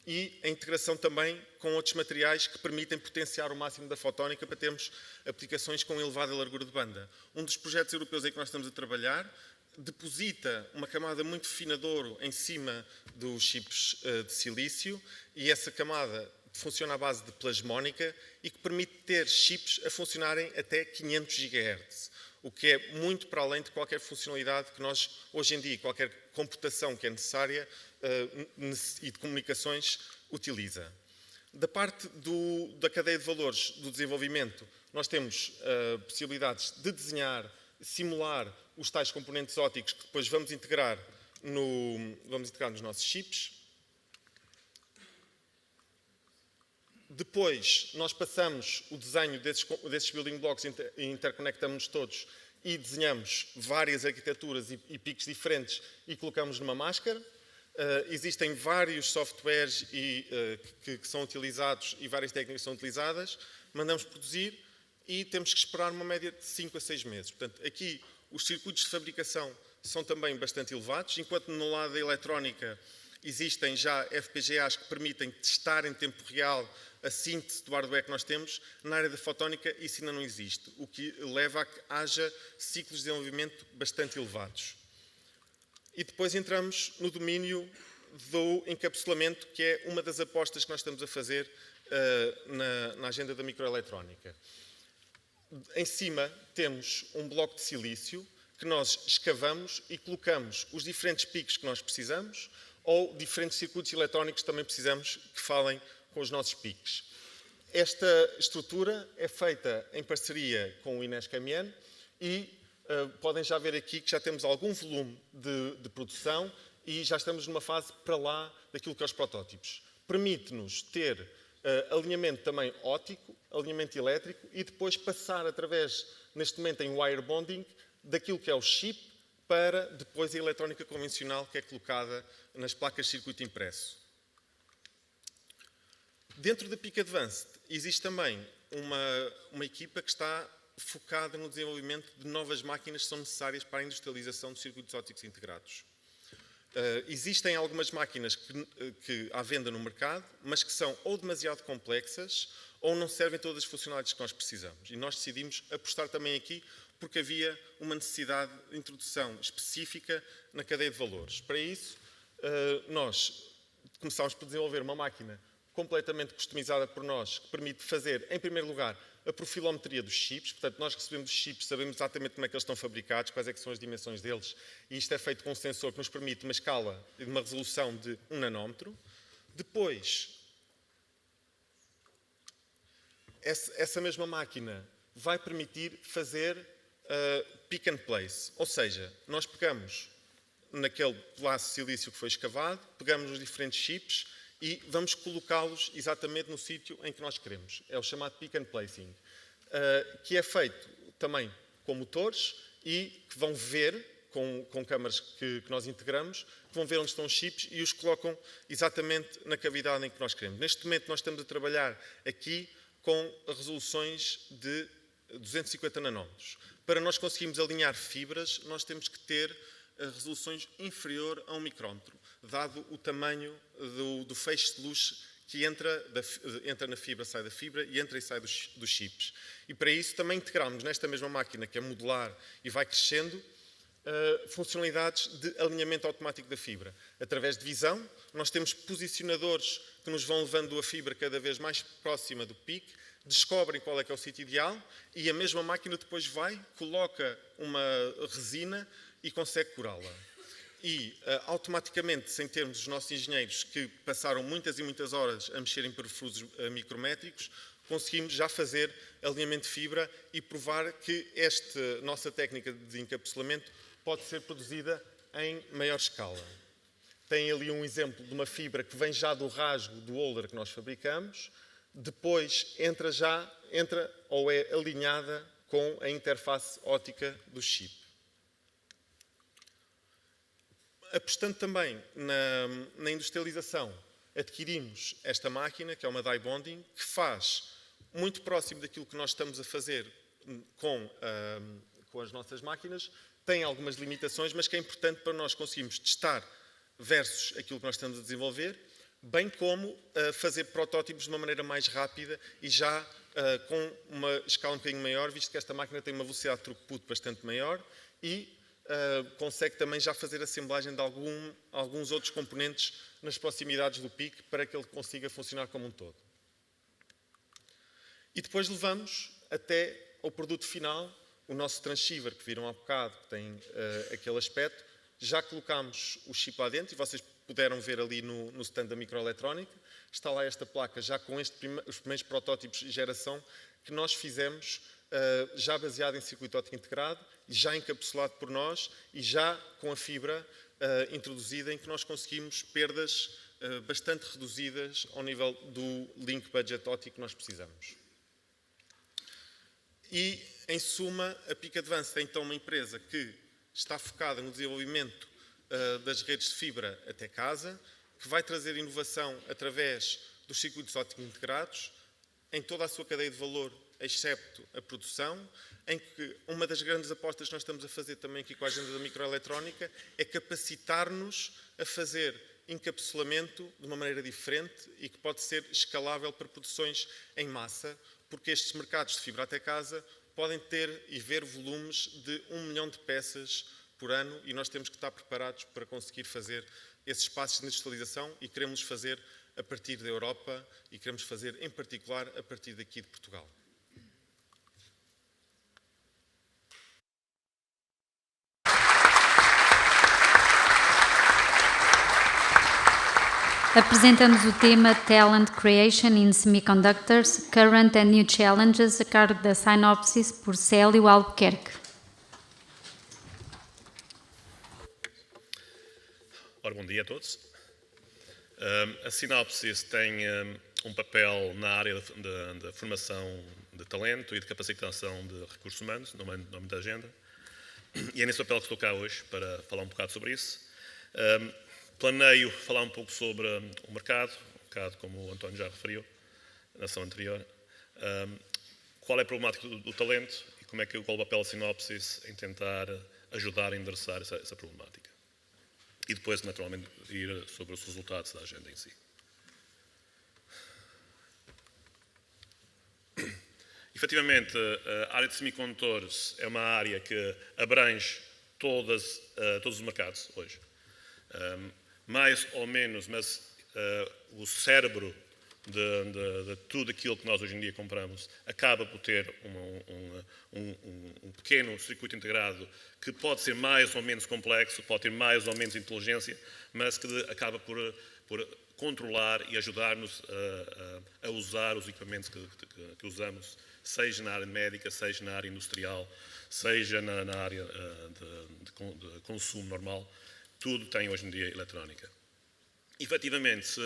e a integração também com outros materiais que permitem potenciar o máximo da fotónica para termos aplicações com elevada largura de banda. Um dos projetos europeus em que nós estamos a trabalhar deposita uma camada muito fina de ouro em cima dos chips de silício, e essa camada funciona à base de plasmónica e que permite ter chips a funcionarem até 500 GHz, o que é muito para além de qualquer funcionalidade que nós, hoje em dia, qualquer computação que é necessária e de comunicações, utiliza. Da parte da cadeia de valores do desenvolvimento, nós temos possibilidades de desenhar, simular os tais componentes ópticos que depois vamos integrar nos nossos chips. Depois, nós passamos o desenho desses building blocks e interconectamos todos e desenhamos várias arquiteturas e PICs diferentes e colocamos numa máscara. Existem vários softwares que são utilizados e várias técnicas que são utilizadas. Mandamos produzir e temos que esperar uma média de 5 a 6 meses. Portanto, aqui os circuitos de fabricação são também bastante elevados, enquanto no lado da eletrónica existem já FPGAs que permitem testar em tempo real a síntese do hardware que nós temos. Na área da fotónica isso ainda não existe, o que leva a que haja ciclos de desenvolvimento bastante elevados. E depois entramos no domínio do encapsulamento, que é uma das apostas que nós estamos a fazer na agenda da microeletrónica. Em cima temos um bloco de silício que nós escavamos e colocamos os diferentes picos que nós precisamos, ou diferentes circuitos eletrónicos que também precisamos que falem com os nossos picos. Esta estrutura é feita em parceria com o Inés Camiano e podem já ver aqui que já temos algum volume de produção e já estamos numa fase para lá daquilo que é os protótipos. Permite-nos ter alinhamento também óptico, alinhamento elétrico e depois passar através, neste momento em wire bonding, daquilo que é o chip para depois a eletrónica convencional que é colocada nas placas de circuito impresso. Dentro da PIC Advanced existe também uma equipa que está focada no desenvolvimento de novas máquinas que são necessárias para a industrialização de circuitos ópticos integrados. Existem algumas máquinas que há venda no mercado, mas que são ou demasiado complexas ou não servem todas as funcionalidades que nós precisamos. E nós decidimos apostar também aqui porque havia uma necessidade de introdução específica na cadeia de valores. Para isso, nós começámos por desenvolver uma máquina completamente customizada por nós, que permite fazer, em primeiro lugar, a profilometria dos chips. Portanto, nós recebemos os chips, sabemos exatamente como é que eles estão fabricados, quais é que são as dimensões deles, e isto é feito com um sensor que nos permite uma escala de uma resolução de 1 nanómetro. Depois, essa mesma máquina vai permitir fazer pick and place, ou seja, nós pegamos naquele pedaço de silício que foi escavado, pegamos os diferentes chips e vamos colocá-los exatamente no sítio em que nós queremos. É o chamado pick and placing, que é feito também com motores e que vão ver, com câmaras que nós integramos, que vão ver onde estão os chips e os colocam exatamente na cavidade em que nós queremos. Neste momento nós estamos a trabalhar aqui com resoluções de 250 nanómetros. Para nós conseguirmos alinhar fibras, nós temos que ter resoluções inferior a 1 micrómetro, dado o tamanho do feixe de luz que entra na fibra, sai da fibra e entra e sai dos chips. E para isso também integramos nesta mesma máquina, que é modular e vai crescendo, funcionalidades de alinhamento automático da fibra. Através de visão, nós temos posicionadores que nos vão levando a fibra cada vez mais próxima do pico, descobrem qual é que é o sítio ideal e a mesma máquina depois vai, coloca uma resina e consegue curá-la. E automaticamente, sem termos os nossos engenheiros que passaram muitas e muitas horas a mexer em perfusos micrométricos, conseguimos já fazer alinhamento de fibra e provar que esta nossa técnica de encapsulamento pode ser produzida em maior escala. Tem ali um exemplo de uma fibra que vem já do rasgo do holder que nós fabricamos, depois entra ou é alinhada com a interface óptica do chip. Apostando também na industrialização, adquirimos esta máquina, que é uma die bonding, que faz muito próximo daquilo que nós estamos a fazer com as nossas máquinas, tem algumas limitações, mas que é importante para nós conseguirmos testar versus aquilo que nós estamos a desenvolver, bem como fazer protótipos de uma maneira mais rápida e já com uma escala um bocadinho maior, visto que esta máquina tem uma velocidade de throughput bastante maior e consegue também já fazer a assemblagem de alguns outros componentes nas proximidades do PIC para que ele consiga funcionar como um todo. E depois levamos até ao produto final, o nosso transceiver que viram há bocado, que tem aquele aspecto. Já colocámos o chip lá dentro e vocês puderam ver ali no stand da microeletrónica. Está lá esta placa já com os primeiros protótipos de geração que nós fizemos, já baseado em circuito óptico integrado, já encapsulado por nós e já com a fibra introduzida, em que nós conseguimos perdas bastante reduzidas ao nível do link budget óptico que nós precisamos. E, em suma, a PIC Advanced é então uma empresa que está focada no desenvolvimento das redes de fibra até casa, que vai trazer inovação através dos circuitos ópticos integrados, em toda a sua cadeia de valor, excepto a produção, em que uma das grandes apostas que nós estamos a fazer também aqui com a agenda da microeletrónica é capacitar-nos a fazer encapsulamento de uma maneira diferente e que pode ser escalável para produções em massa, porque estes mercados de fibra até casa podem ter e ver volumes de 1 milhão de peças por ano e nós temos que estar preparados para conseguir fazer esses passos de digitalização e queremos fazer a partir da Europa e queremos fazer em particular a partir daqui de Portugal. Apresentamos o tema Talent Creation in Semiconductors, Current and New Challenges, a cargo da Synopsys, por Célio Albuquerque. Ora, bom dia a todos. A Synopsys tem um papel na área da formação de talento e de capacitação de recursos humanos, no nome da agenda, e é nesse papel que estou cá hoje para falar um bocado sobre isso. Planeio falar um pouco sobre o mercado, como o António já referiu na ação anterior, qual é a problemática do talento e qual é o papel da Synopsys em tentar ajudar a endereçar essa problemática. E depois, naturalmente, ir sobre os resultados da agenda em si. Efetivamente, a área de semicondutores é uma área que abrange todos os mercados hoje. Mais ou menos, mas o cérebro de tudo aquilo que nós hoje em dia compramos acaba por ter um pequeno circuito integrado que pode ser mais ou menos complexo, pode ter mais ou menos inteligência, mas que acaba por controlar e ajudar-nos a usar os equipamentos que usamos, seja na área médica, seja na área industrial, seja na área de consumo normal. Tudo tem hoje em dia eletrónica. Efetivamente, se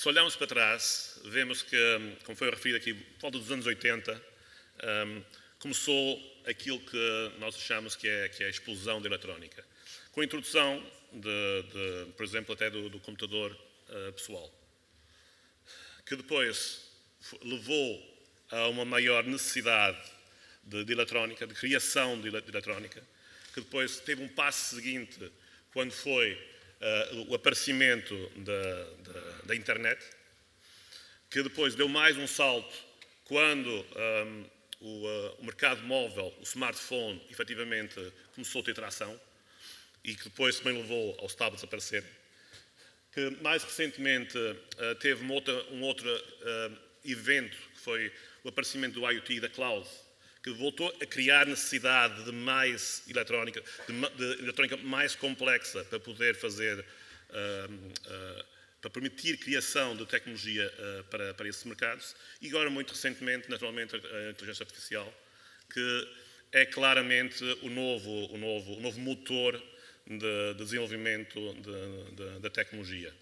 olharmos para trás, vemos que, como foi referido aqui, por volta dos anos 80, começou aquilo que nós achamos que é a explosão da eletrónica. Com a introdução, por exemplo, até do computador pessoal, que depois levou a uma maior necessidade de eletrónica, de criação de eletrónica, que depois teve um passo seguinte quando foi o aparecimento da internet, que depois deu mais um salto quando o mercado móvel, o smartphone, efetivamente começou a ter tração e que depois também levou aos tablets a aparecerem. Que mais recentemente teve um outro evento, que foi o aparecimento do IoT e da cloud, que voltou a criar necessidade de mais eletrónica, de eletrónica mais complexa para poder fazer, para permitir criação de tecnologia para esses mercados. E agora, muito recentemente, naturalmente, a inteligência artificial, que é claramente o novo motor de desenvolvimento da tecnologia.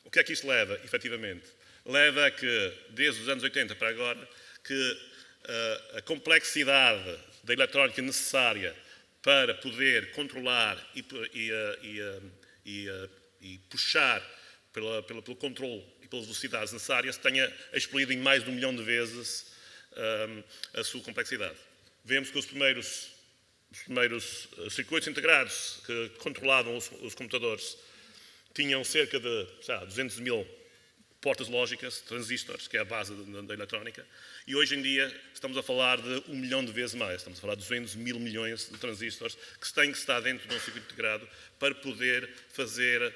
O que é que isto leva, efetivamente? Leva a que, desde os anos 80 para agora, que a complexidade da eletrónica necessária para poder controlar e puxar pelo controle e pelas velocidades necessárias tenha explodido em mais de 1 milhão de vezes a sua complexidade. Vemos que os primeiros circuitos integrados que controlavam os computadores tinham cerca de 200 mil portas lógicas, transistores, que é a base da eletrónica, e hoje em dia estamos a falar de 1 milhão de vezes mais, estamos a falar de 200 mil milhões de transistores que têm que estar dentro de um circuito integrado para poder fazer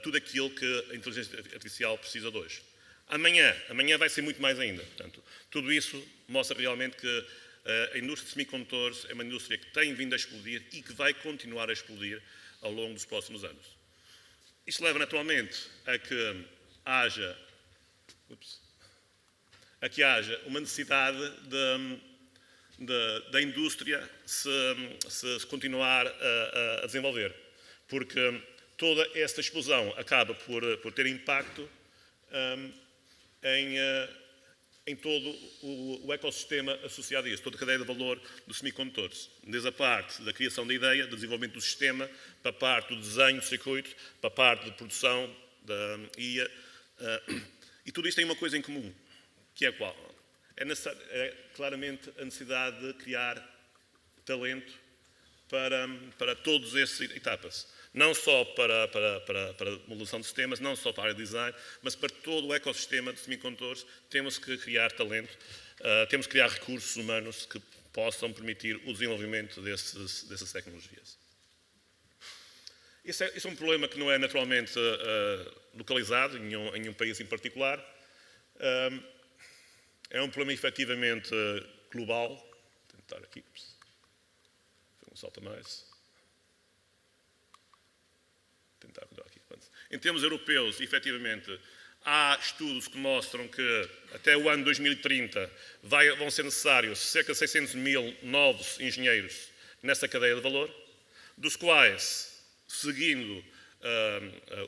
tudo aquilo que a inteligência artificial precisa de hoje. Amanhã vai ser muito mais ainda. Portanto, tudo isso mostra realmente que a indústria de semicondutores é uma indústria que tem vindo a explodir e que vai continuar a explodir ao longo dos próximos anos. Isto leva naturalmente a que haja uma necessidade da indústria se continuar a desenvolver, porque toda esta explosão acaba por ter impacto em todo o ecossistema associado a isso, toda a cadeia de valor dos semicondutores, desde a parte da criação da ideia, do desenvolvimento do sistema, para a parte do desenho do circuito, para a parte de produção e tudo isto tem uma coisa em comum, que é qual? É claramente a necessidade de criar talento para todas essas etapas. Não só para a modulação de sistemas, não só para a área de design, mas para todo o ecossistema de semicondutores, temos que criar talento, temos que criar recursos humanos que possam permitir o desenvolvimento dessas tecnologias. Isso é um problema que não é naturalmente localizado em um país em particular. É um problema efetivamente global. Vou tentar aqui. Um salto a mais. Tentar mudar aqui. Em termos europeus, efetivamente, há estudos que mostram que até o ano 2030 vão ser necessários cerca de 600 mil novos engenheiros nessa cadeia de valor, dos quais, seguindo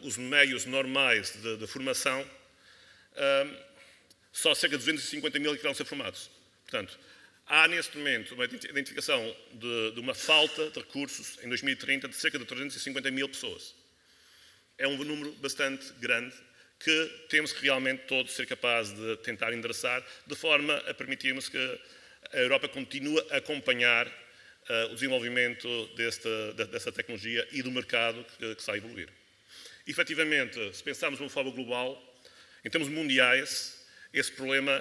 os meios normais de formação, só cerca de 250 mil que irão ser formados. Portanto, há neste momento uma identificação de uma falta de recursos em 2030 de cerca de 350 mil pessoas. É um número bastante grande que temos que realmente todos ser capazes de tentar endereçar, de forma a permitirmos que a Europa continue a acompanhar o desenvolvimento dessa tecnologia e do mercado que está a evoluir. Efetivamente, se pensarmos de uma forma global, em termos mundiais, esse problema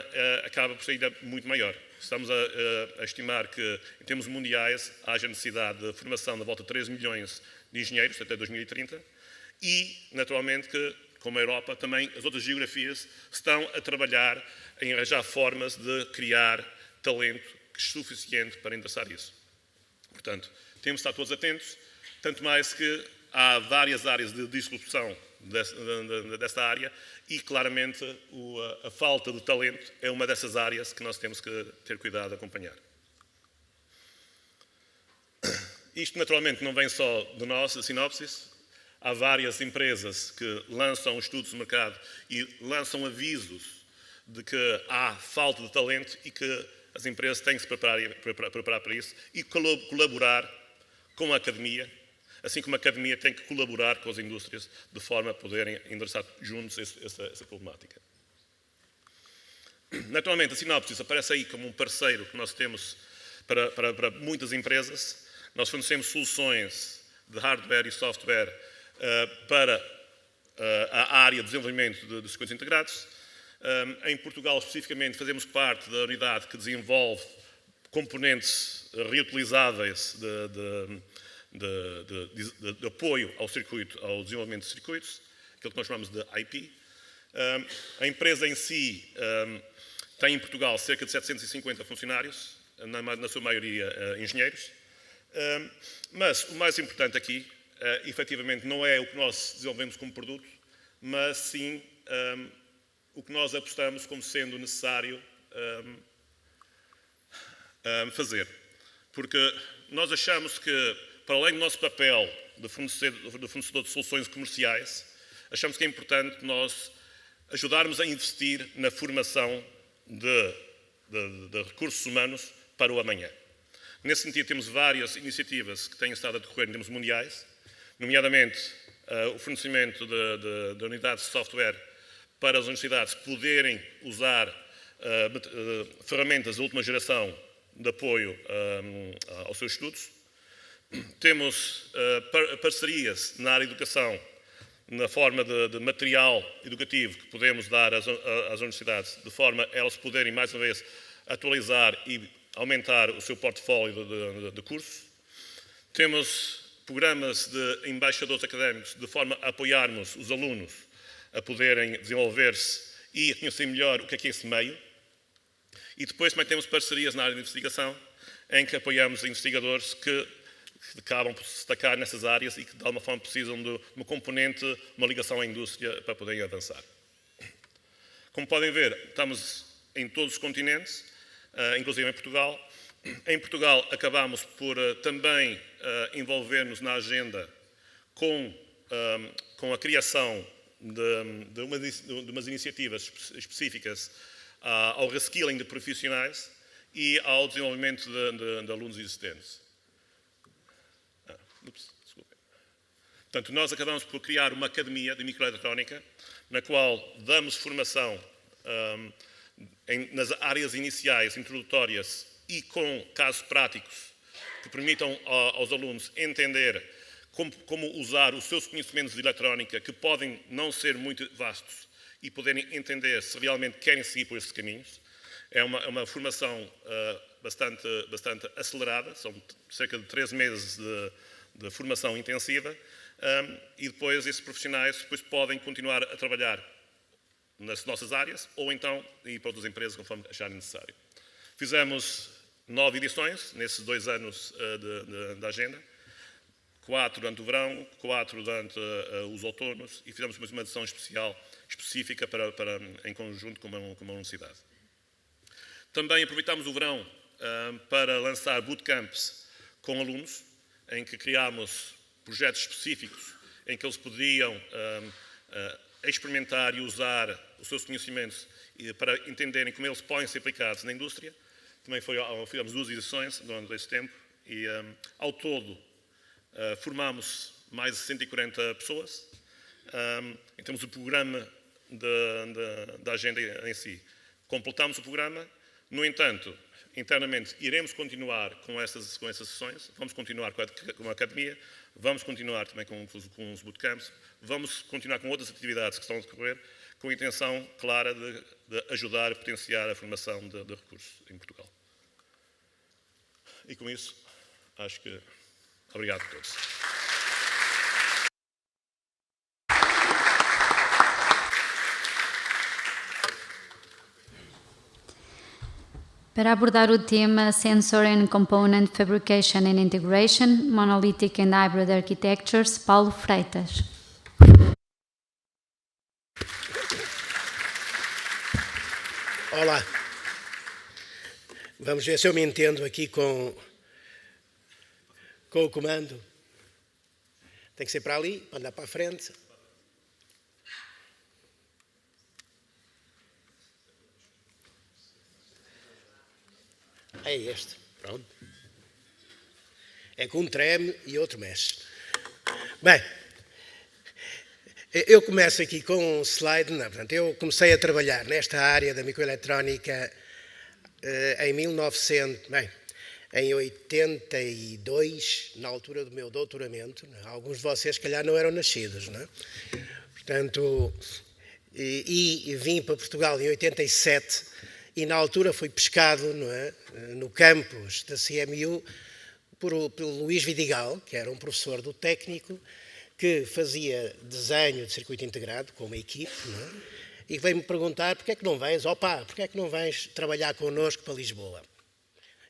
acaba por ser ainda muito maior. Estamos a estimar que, em termos mundiais, haja necessidade de formação de volta de 13 milhões de engenheiros até 2030 e, naturalmente, que, como a Europa, também as outras geografias estão a trabalhar em arranjar formas de criar talento suficiente para endereçar isso. Portanto, temos de estar todos atentos, tanto mais que há várias áreas de disrupção desta área e, claramente, a falta de talento é uma dessas áreas que nós temos que ter cuidado de acompanhar. Isto, naturalmente, não vem só de nós, da Synopsys. Há várias empresas que lançam estudos de mercado e lançam avisos de que há falta de talento e que as empresas têm que se preparar para isso e colaborar com a academia, assim como a academia tem que colaborar com as indústrias de forma a poderem endereçar juntos essa problemática. Naturalmente, a Synopsys aparece aí como um parceiro que nós temos para muitas empresas. Nós fornecemos soluções de hardware e software para a área de desenvolvimento de circuitos integrados. Em Portugal, especificamente, fazemos parte da unidade que desenvolve componentes reutilizáveis de apoio ao circuito, ao desenvolvimento de circuitos, aquilo que nós chamamos de IP. A empresa em si tem em Portugal cerca de 750 funcionários, na sua maioria engenheiros, mas o mais importante aqui, efetivamente, não é o que nós desenvolvemos como produto, mas sim o que nós apostamos como sendo necessário fazer. Porque nós achamos que, para além do nosso papel de fornecedor de soluções comerciais, achamos que é importante nós ajudarmos a investir na formação de recursos humanos para o amanhã. Nesse sentido, temos várias iniciativas que têm estado a decorrer em termos mundiais, nomeadamente o fornecimento de unidades de software para as universidades poderem usar ferramentas de última geração de apoio aos seus estudos. Temos parcerias na área de educação, na forma de material educativo que podemos dar às universidades, de forma a elas poderem, mais uma vez, atualizar e aumentar o seu portfólio de cursos. Temos programas de embaixadores académicos, de forma a apoiarmos os alunos a poderem desenvolver-se e a conhecer melhor o que é esse meio. E depois também temos parcerias na área de investigação, em que apoiamos investigadores que acabam por se destacar nessas áreas e que, de alguma forma, precisam de uma componente, uma ligação à indústria para poderem avançar. Como podem ver, estamos em todos os continentes, inclusive em Portugal. Em Portugal, acabamos por também envolver-nos na agenda com a criação de umas iniciativas específicas ao reskilling de profissionais e ao desenvolvimento de alunos existentes. Portanto, nós acabamos por criar uma academia de microeletrónica na qual damos formação nas áreas iniciais, introdutórias e com casos práticos que permitam aos alunos entender como usar os seus conhecimentos de eletrónica, que podem não ser muito vastos, e poderem entender se realmente querem seguir por esses caminhos. É uma formação bastante acelerada, são cerca de 13 meses de formação intensiva, e depois esses profissionais depois podem continuar a trabalhar nas nossas áreas ou então ir para outras empresas conforme acharem necessário. Fizemos 9 edições nesses 2 anos da agenda, 4 durante o verão, 4 durante os outonos e fizemos uma edição específica em conjunto com uma universidade. Também aproveitámos o verão para lançar bootcamps com alunos, em que criámos projetos específicos em que eles podiam experimentar e usar os seus conhecimentos para entenderem como eles podem ser aplicados na indústria. Também fizemos 2 edições durante esse tempo e, ao todo, formámos mais de 140 pessoas. Em termos do programa da agenda em si, completámos o programa. No entanto, internamente, iremos continuar com essas sessões, vamos continuar com a academia, vamos continuar também com os bootcamps, vamos continuar com outras atividades que estão a decorrer, com a intenção clara de ajudar a potenciar a formação de recursos em Portugal. E com isso, acho que... Obrigado a todos. Para abordar o tema Sensor and Component Fabrication and Integration, Monolithic and Hybrid Architectures, Paulo Freitas. Olá. Vamos ver se eu me entendo aqui com o comando. Tem que ser para ali, para andar para a frente. É este, pronto. É que um treme e outro mexe. Bem, eu começo aqui com um slide. Não, portanto, eu comecei a trabalhar nesta área da microeletrónica em 82, na altura do meu doutoramento. Alguns de vocês, se calhar, não eram nascidos, não é? Portanto, e vim para Portugal em 87 e, na altura, fui pescado, não é, no campus da CMU pelo Luís Vidigal, que era um professor do técnico, que fazia desenho de circuito integrado com uma equipe, não é? E veio-me perguntar: porquê é que não vens? Porquê é que não vens trabalhar connosco para Lisboa?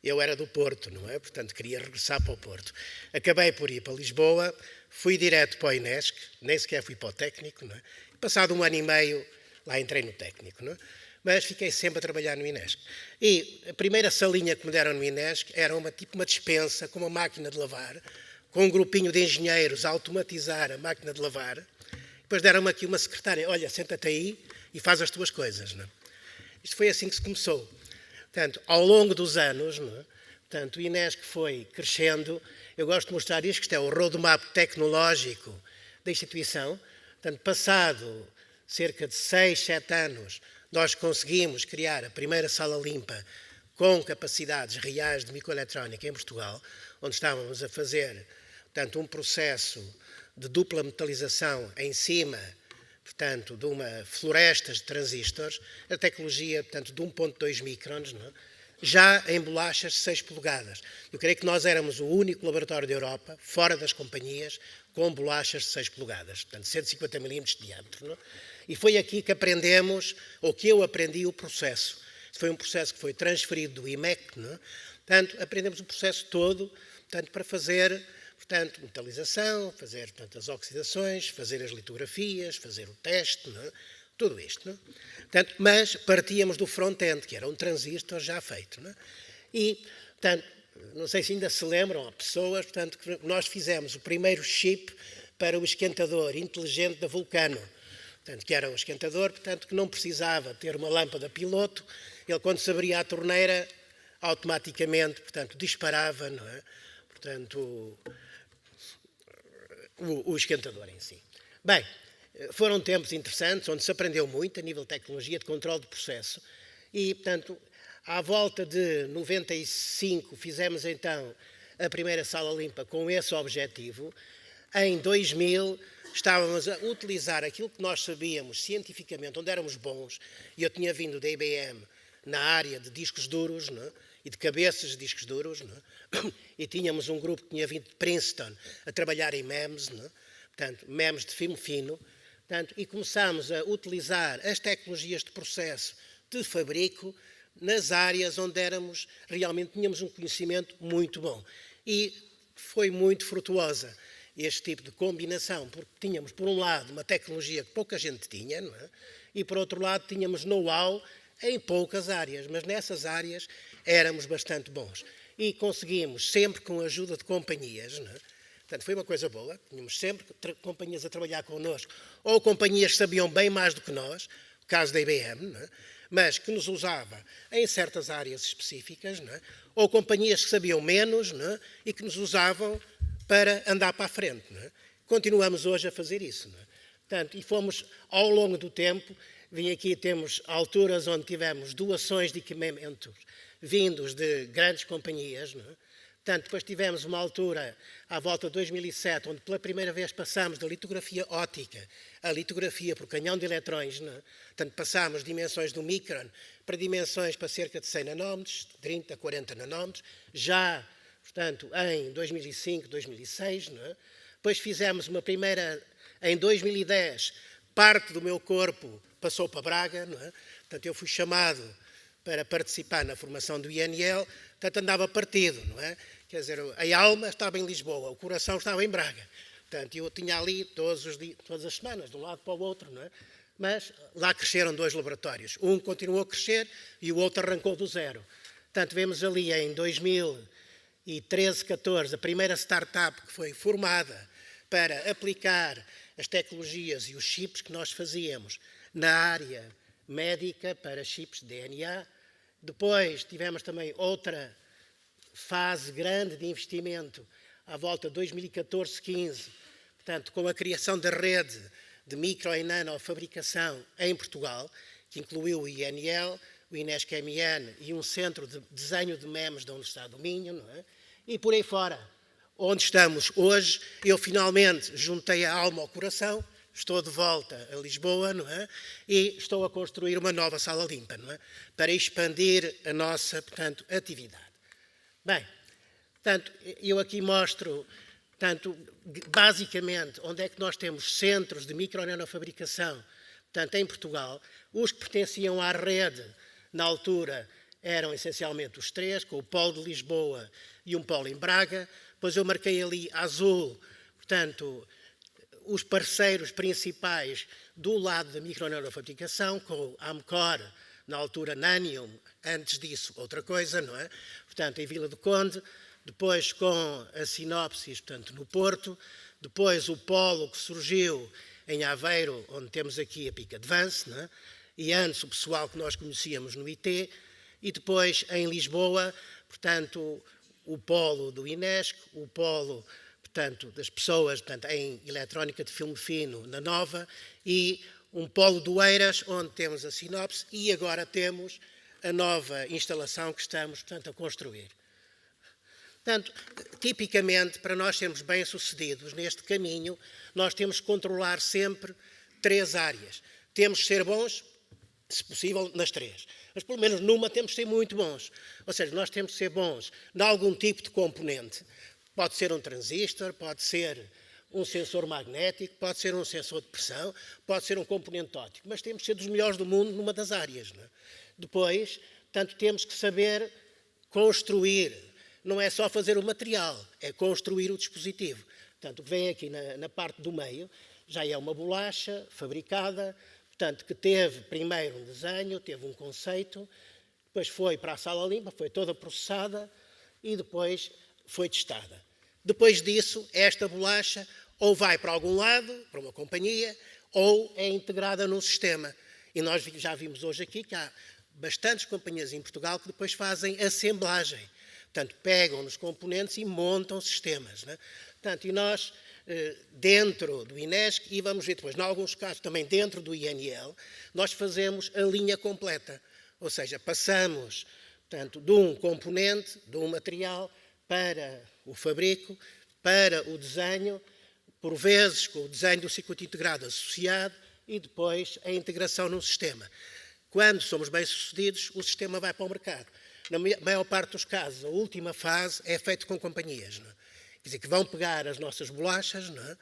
Eu era do Porto, não é? Portanto, queria regressar para o Porto. Acabei por ir para Lisboa, fui direto para o INESC, nem sequer fui para o técnico, não é? Passado 1 ano e meio, lá entrei no técnico, não é? Mas fiquei sempre a trabalhar no INESC. E a primeira salinha que me deram no INESC era uma despensa com uma máquina de lavar, com um grupinho de engenheiros a automatizar a máquina de lavar. Depois deram-me aqui uma secretária: olha, senta-te aí e faz as tuas coisas, não é? Isto foi assim que se começou. Portanto, ao longo dos anos, não é? Portanto, o INESC foi crescendo. Eu gosto de mostrar isto, que isto é o roadmap tecnológico da instituição. Portanto, passado cerca de 6, 7 anos, nós conseguimos criar a primeira sala limpa com capacidades reais de microeletrónica em Portugal, onde estávamos a fazer, portanto, um processo de dupla metalização em cima, portanto, de uma floresta de transistores, a tecnologia, portanto, de 1.2 microns, não é? Já em bolachas de 6 polegadas. Eu creio que nós éramos o único laboratório da Europa, fora das companhias, com bolachas de 6 polegadas, portanto, 150 milímetros de diâmetro, não é? E foi aqui que aprendemos, ou que eu aprendi o processo. Foi um processo que foi transferido do IMEC, não é? Portanto, aprendemos o processo todo, portanto, para fazer, portanto, metalização, fazer, portanto, as oxidações, fazer as litografias, fazer o teste, não é? Tudo isto, não é? Portanto, mas partíamos do front-end, que era um transistor já feito, não é? E, portanto, não sei se ainda se lembram, há pessoas, portanto, que nós fizemos o primeiro chip para o esquentador inteligente da Vulcano. Portanto, que era um esquentador, portanto, que não precisava ter uma lâmpada piloto. Ele, quando se abria a torneira, automaticamente, portanto, disparava, não é? Portanto, o esquentador em si. Bem, foram tempos interessantes, onde se aprendeu muito a nível de tecnologia de controle de processo. E, portanto, à volta de 95, fizemos então a primeira sala limpa com esse objetivo. Em 2000, estávamos a utilizar aquilo que nós sabíamos cientificamente, onde éramos bons, e eu tinha vindo da IBM na área de discos duros, não é? E de cabeças de discos duros, não é? E tínhamos um grupo que tinha vindo de Princeton a trabalhar em MEMS, não é? Portanto, MEMS de filme fino, portanto, e começámos a utilizar as tecnologias de processo de fabrico nas áreas onde realmente tínhamos um conhecimento muito bom. E foi muito frutuosa este tipo de combinação, porque tínhamos, por um lado, uma tecnologia que pouca gente tinha, não é? E, por outro lado, tínhamos know-how em poucas áreas, mas nessas áreas éramos bastante bons. E conseguimos, sempre com a ajuda de companhias, não é? Portanto, foi uma coisa boa, tínhamos sempre companhias a trabalhar connosco, ou companhias que sabiam bem mais do que nós, o caso da IBM, não é? Mas que nos usava em certas áreas específicas, não é? Ou companhias que sabiam menos, não é? E que nos usavam para andar para a frente. Não é? Continuamos hoje a fazer isso. Não é? Portanto, e fomos, ao longo do tempo, temos alturas onde tivemos doações de equipamentos vindos de grandes companhias. Não é? Portanto, depois tivemos uma altura, à volta de 2007, onde pela primeira vez passámos da litografia óptica à litografia por canhão de eletrões. Não é? Portanto, passámos dimensões do micron para dimensões para cerca de 100 nanómetros, 30, 40 nanómetros, já, portanto, em 2005, 2006. Não é? Depois fizemos uma primeira, em 2010, parte do meu corpo passou para Braga. Não é? Portanto, eu fui chamado para participar na formação do INL, portanto, andava partido, não é? Quer dizer, a alma estava em Lisboa, o coração estava em Braga. Portanto, eu tinha ali todas as semanas, de um lado para o outro, não é? Mas lá cresceram 2 laboratórios. Um continuou a crescer e o outro arrancou do zero. Portanto, vemos ali em 2013, 14, a primeira startup que foi formada para aplicar as tecnologias e os chips que nós fazíamos na área médica para chips de DNA. Depois tivemos também outra fase grande de investimento à volta de 2014-15, portanto, com a criação da rede de micro e nanofabricação em Portugal, que incluiu o INL, o INESC-MN e um centro de desenho de MEMS da Universidade do Minho, não é? E por aí fora, onde estamos hoje, eu finalmente juntei a alma ao coração. Estou de volta a Lisboa, não é? E estou a construir uma nova sala limpa, não é? Para expandir a nossa, portanto, atividade. Bem, portanto, eu aqui mostro, portanto, basicamente, onde é que nós temos centros de micronanofabricação, portanto, em Portugal. Os que pertenciam à rede, na altura, eram essencialmente os 3, com o polo de Lisboa e um polo em Braga. Depois eu marquei ali azul, portanto, os parceiros principais do lado da micronanofabricação, com a Amcor, na altura Nanium, antes disso outra coisa, não é? Portanto, em Vila do Conde, depois com a Sinopsis, portanto, no Porto, depois o polo que surgiu em Aveiro, onde temos aqui a PIC Advance, não é? E antes o pessoal que nós conhecíamos no IT, e depois em Lisboa, portanto, o polo do INESC, o polo, portanto, das pessoas, portanto, em eletrónica de filme fino na Nova, e um polo do Eiras, onde temos a Sinopse, e agora temos a nova instalação que estamos, portanto, a construir. Portanto, tipicamente, para nós sermos bem-sucedidos neste caminho, nós temos que controlar sempre 3 áreas. Temos que ser bons, se possível, nas 3. Mas, pelo menos, numa temos que ser muito bons. Ou seja, nós temos que ser bons em algum tipo de componente. Pode ser um transistor, pode ser um sensor magnético, pode ser um sensor de pressão, pode ser um componente óptico, mas temos que ser dos melhores do mundo numa das áreas. Não é? Depois, portanto, temos que saber construir. Não é só fazer o material, é construir o dispositivo. Portanto, o que vem aqui na parte do meio já é uma bolacha fabricada, portanto, que teve primeiro um desenho, teve um conceito, depois foi para a sala limpa, foi toda processada e depois foi testada. Depois disso, esta bolacha ou vai para algum lado, para uma companhia, ou é integrada num sistema. E nós já vimos hoje aqui que há bastantes companhias em Portugal que depois fazem assemblagem. Portanto, pegam nos componentes e montam sistemas. Não é? Portanto, e nós, dentro do INESC, e vamos ver depois, em alguns casos também dentro do INL, nós fazemos a linha completa. Ou seja, passamos, portanto, de um componente, de um material, para o fabrico, para o desenho, por vezes com o desenho do circuito integrado associado e depois a integração num sistema. Quando somos bem-sucedidos, o sistema vai para o mercado. Na maior parte dos casos, a última fase é feita com companhias, não é? Quer dizer, que vão pegar as nossas bolachas, não é?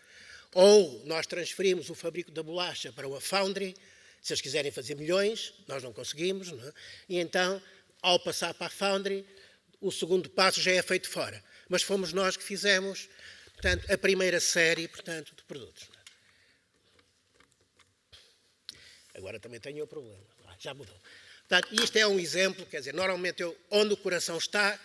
Ou nós transferimos o fabrico da bolacha para uma foundry, se eles quiserem fazer milhões, nós não conseguimos, não é? E então, ao passar para a foundry, o segundo passo já é feito fora. Mas fomos nós que fizemos, portanto, a primeira série, portanto, de produtos. Agora também tenho o problema. Já mudou. Portanto, isto é um exemplo, quer dizer, normalmente onde o coração está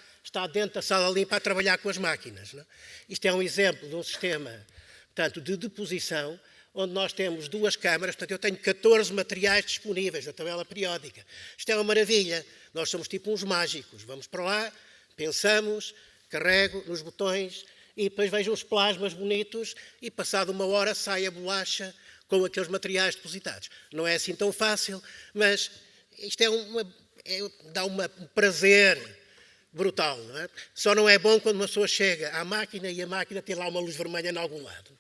dentro da sala limpa a trabalhar com as máquinas. Não é? Isto é um exemplo de um sistema, portanto, de deposição, onde nós temos 2 câmaras, portanto, eu tenho 14 materiais disponíveis na tabela periódica. Isto é uma maravilha. Nós somos tipo uns mágicos. Vamos para lá, pensamos, carrego nos botões e depois vejo os plasmas bonitos e passado uma hora sai a bolacha com aqueles materiais depositados. Não é assim tão fácil, mas isto dá um prazer brutal. Não é? Só não é bom quando uma pessoa chega à máquina e a máquina tem lá uma luz vermelha em algum lado.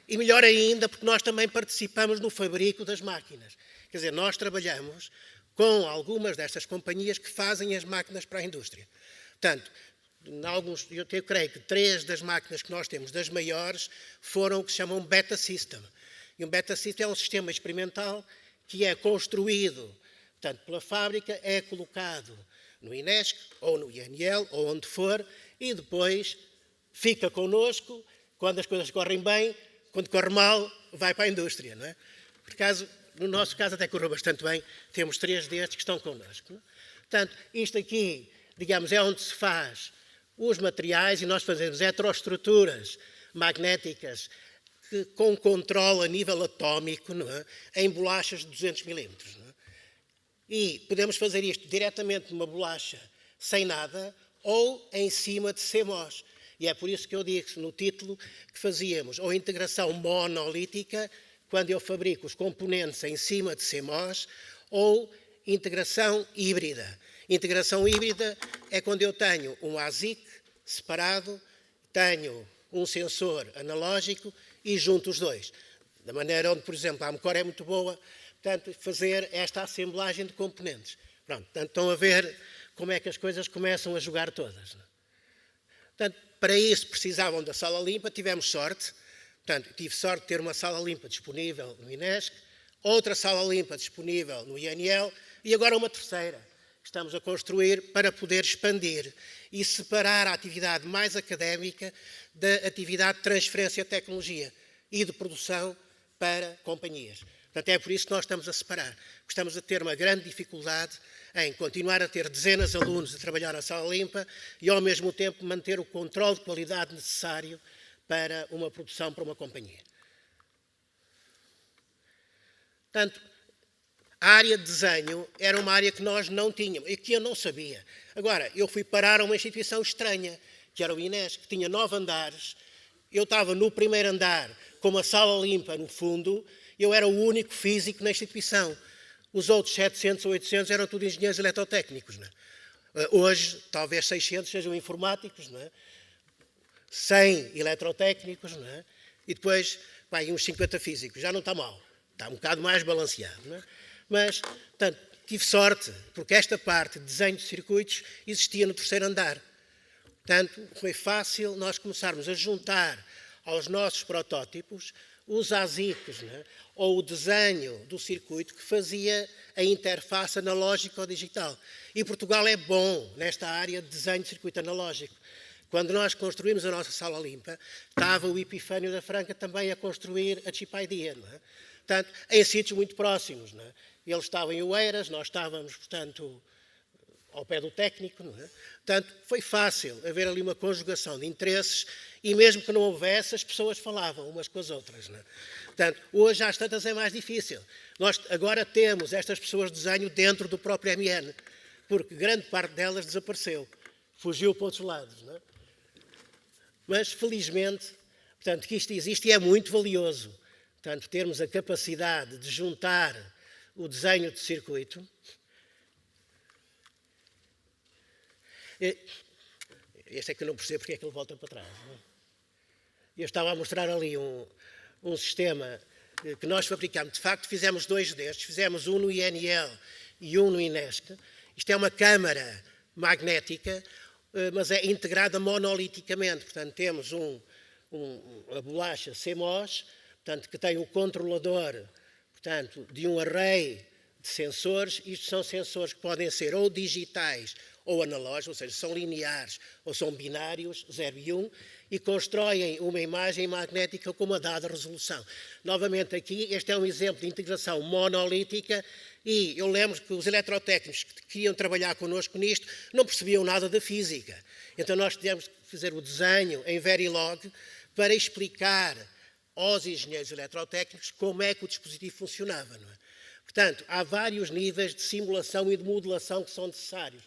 E melhor ainda, porque nós também participamos no fabrico das máquinas. Quer dizer, nós trabalhamos com algumas destas companhias que fazem as máquinas para a indústria. Portanto, eu creio que 3 das máquinas que nós temos, das maiores, foram o que se chamam Beta System. E um Beta System é um sistema experimental que é construído, portanto, pela fábrica, é colocado no INESC, ou no INL, ou onde for, e depois fica connosco, quando as coisas correm bem, quando corre mal, vai para a indústria. Não é? Por acaso, no nosso caso até correu bastante bem, temos 3 destes que estão connosco. Não é? Portanto, isto aqui, digamos, é onde se faz os materiais e nós fazemos heteroestruturas magnéticas com controle a nível atómico, não é? Em bolachas de 200 milímetros. Não é? E podemos fazer isto diretamente numa bolacha sem nada ou em cima de CMOS. E é por isso que eu disse no título que fazíamos ou integração monolítica, quando eu fabrico os componentes em cima de CMOS, ou integração híbrida. Integração híbrida é quando eu tenho um ASIC separado, tenho um sensor analógico e junto os dois. Da maneira onde, por exemplo, a Amcor é muito boa, portanto, fazer esta assemblagem de componentes. Pronto, portanto, estão a ver como é que as coisas começam a jogar todas. Portanto, para isso precisavam da sala limpa, tivemos sorte. Portanto, tive sorte de ter uma sala limpa disponível no INESC, outra sala limpa disponível no INL e agora uma terceira que estamos a construir para poder expandir e separar a atividade mais académica da atividade de transferência de tecnologia e de produção para companhias. Portanto, é por isso que nós estamos a separar. Porque estamos a ter uma grande dificuldade em continuar a ter dezenas de alunos a trabalhar na sala limpa e, ao mesmo tempo, manter o controle de qualidade necessário para uma produção para uma companhia. Portanto, a área de desenho era uma área que nós não tínhamos e que eu não sabia. Agora, eu fui parar a uma instituição estranha, que era o INESC, que tinha 9 andares. Eu estava no primeiro andar com uma sala limpa no fundo, eu era o único físico na instituição. Os outros 700 ou 800 eram tudo engenheiros eletrotécnicos. Não é? Hoje, talvez 600 sejam informáticos, não é? 100 eletrotécnicos, não é? E depois, uns 50 físicos. Já não está mal. Está um bocado mais balanceado. Não é? Mas, portanto, tive sorte, porque esta parte de desenho de circuitos existia no terceiro andar. Portanto, foi fácil nós começarmos a juntar aos nossos protótipos os ASICs, né? Ou o desenho do circuito que fazia a interface analógica ou digital. E Portugal é bom nesta área de desenho de circuito analógico. Quando nós construímos a nossa sala limpa, estava o Epifânio da Franca também a construir a Chip Idea, não é? Portanto, em sítios muito próximos. Não é? Ele estava em Oeiras, nós estávamos, portanto, ao pé do técnico. Não é? Portanto, foi fácil haver ali uma conjugação de interesses e mesmo que não houvesse, as pessoas falavam umas com as outras. Não é? Portanto, hoje às tantas é mais difícil. Nós agora temos estas pessoas de desenho dentro do próprio MN, porque grande parte delas desapareceu, fugiu para outros lados. Não é? Mas, felizmente, portanto, que isto existe e é muito valioso. Portanto, termos a capacidade de juntar o desenho de circuito Este é que eu não percebo porque é que ele volta para trás. Não é? Eu estava a mostrar ali um sistema que nós fabricamos. De facto, fizemos 2 destes. Fizemos um no INL e um no INESC. Isto é uma câmara magnética, mas é integrada monoliticamente. Portanto, temos a bolacha CMOS, portanto, que tem o controlador, portanto, de um array de sensores. Isto são sensores que podem ser ou digitais ou analógicos, ou seja, são lineares ou são binários, 0 e 1, e constroem uma imagem magnética com uma dada resolução. Novamente aqui, este é um exemplo de integração monolítica, e eu lembro que os eletrotécnicos que queriam trabalhar connosco nisto não percebiam nada da física. Então nós tivemos que fazer o desenho em Verilog para explicar aos engenheiros eletrotécnicos como é que o dispositivo funcionava. Não é? Portanto, há vários níveis de simulação e de modelação que são necessários.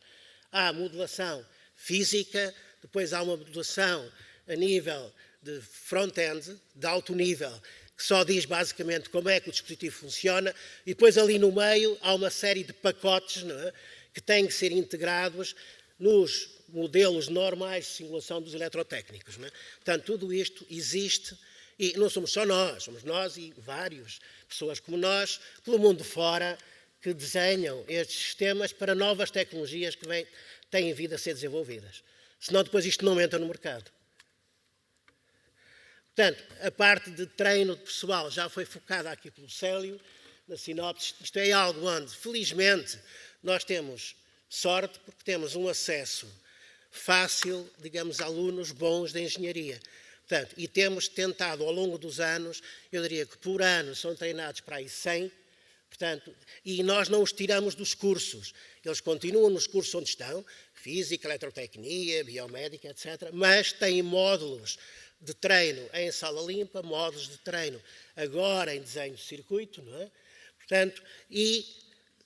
Há modelação física, depois há uma modelação a nível de front-end, de alto nível, que só diz basicamente como é que o dispositivo funciona, e depois ali no meio há uma série de pacotes, não é, que têm que ser integrados nos modelos normais de simulação dos eletrotécnicos. Não é? Portanto, tudo isto existe, e não somos só nós, somos nós e várias pessoas como nós, pelo mundo fora, que desenham estes sistemas para novas tecnologias que têm vindo a ser desenvolvidas. Senão depois isto não entra no mercado. Portanto, a parte de treino de pessoal já foi focada aqui pelo Célio, na sinopse. Isto é algo onde, felizmente, nós temos sorte, porque temos um acesso fácil, digamos, a alunos bons de engenharia. Portanto, e temos tentado, ao longo dos anos, eu diria que por ano são treinados para aí 100, portanto, e nós não os tiramos dos cursos. Eles continuam nos cursos onde estão, física, eletrotecnia, biomédica, etc., mas têm módulos de treino em sala limpa, módulos de treino agora em desenho de circuito, não é? Portanto, e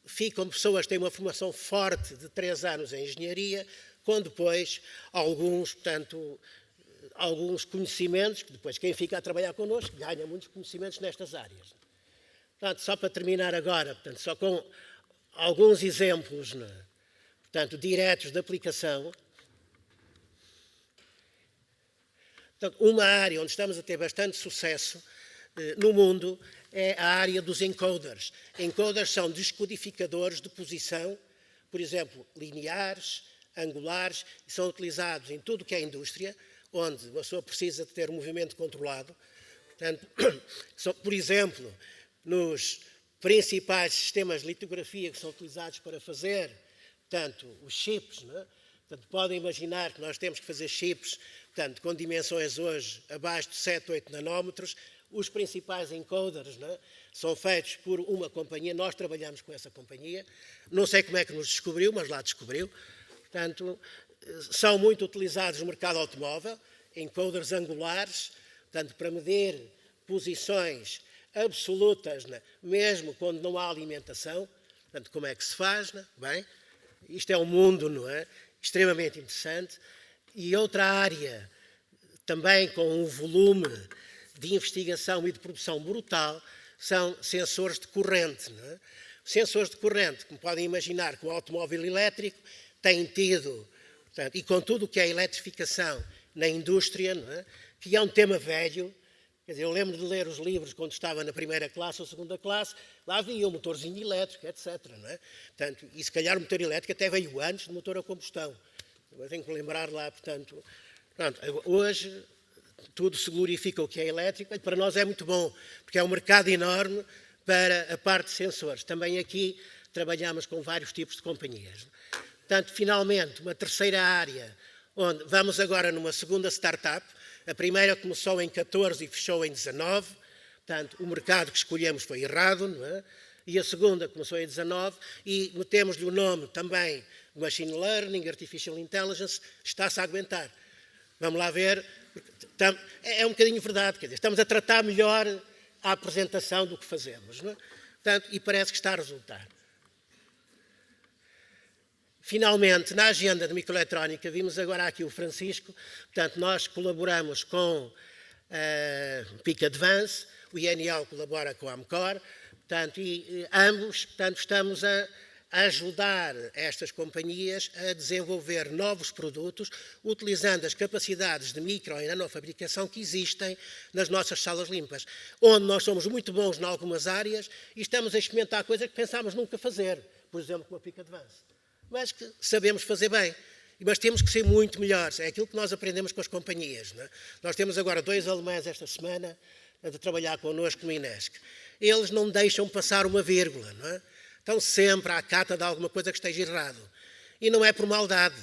ficam pessoas que têm uma formação forte de 3 anos em engenharia, com depois alguns conhecimentos, que depois quem fica a trabalhar connosco ganha muitos conhecimentos nestas áreas. Portanto, só para terminar agora, portanto, só com alguns exemplos, não é? Portanto, diretos de aplicação. Portanto, uma área onde estamos a ter bastante sucesso no mundo é a área dos encoders. Encoders são descodificadores de posição, por exemplo, lineares, angulares, e são utilizados em tudo o que é indústria, onde a pessoa precisa de ter um movimento controlado. Portanto, por exemplo, nos principais sistemas de litografia que são utilizados para fazer, portanto, os chips, não é? Portanto, podem imaginar que nós temos que fazer chips, portanto, com dimensões hoje abaixo de 7, 8 nanómetros. Os principais encoders, não é, são feitos por uma companhia, nós trabalhamos com essa companhia, não sei como é que nos descobriu, mas lá descobriu. Portanto, são muito utilizados no mercado automóvel, encoders angulares, portanto, para medir posições absolutas, não é, mesmo quando não há alimentação. Portanto, como é que se faz? Não é? Bem, isto é um mundo, não é, extremamente interessante. E outra área, também com um volume de investigação e de produção brutal, são sensores de corrente. Não é? Sensores de corrente, como podem imaginar, com o automóvel elétrico, têm tido, portanto, e com tudo o que é eletrificação na indústria, não é? Que é um tema velho. Quer dizer, eu lembro de ler os livros quando estava na primeira classe ou segunda classe, lá havia um motorzinho elétrico, etc. Não é? Portanto, e se calhar o motor elétrico até veio antes do motor a combustão. Eu tenho que lembrar lá, portanto, hoje tudo se glorifica o que é elétrico, para nós é muito bom, porque é um mercado enorme para a parte de sensores. Também aqui trabalhamos com vários tipos de companhias. Portanto, finalmente, uma terceira área, onde vamos agora numa segunda startup. A primeira começou em 14 e fechou em 19, portanto, o mercado que escolhemos foi errado, não é? E a segunda começou em 19 e metemos-lhe o nome também Machine Learning, Artificial Intelligence, está-se a aguentar. Vamos lá ver. É um bocadinho verdade, quer dizer, estamos a tratar melhor a apresentação do que fazemos, não é? Portanto, e parece que está a resultar. Finalmente, na agenda de microeletrónica, vimos agora aqui o Francisco, portanto, nós colaboramos com a PIC Advance, o INL colabora com a Amcor, portanto, e ambos, portanto, estamos a a ajudar estas companhias a desenvolver novos produtos, utilizando as capacidades de micro e nanofabricação que existem nas nossas salas limpas, onde nós somos muito bons em algumas áreas e estamos a experimentar coisas que pensámos nunca fazer, por exemplo, como a Peak Advance, mas que sabemos fazer bem. Mas temos que ser muito melhores. É aquilo que nós aprendemos com as companhias. Não é? Nós temos agora 2 alemães esta semana a trabalhar connosco no INESC. Eles não deixam passar uma vírgula. Não é? Estão sempre à cata de alguma coisa que esteja errado. E não é por maldade.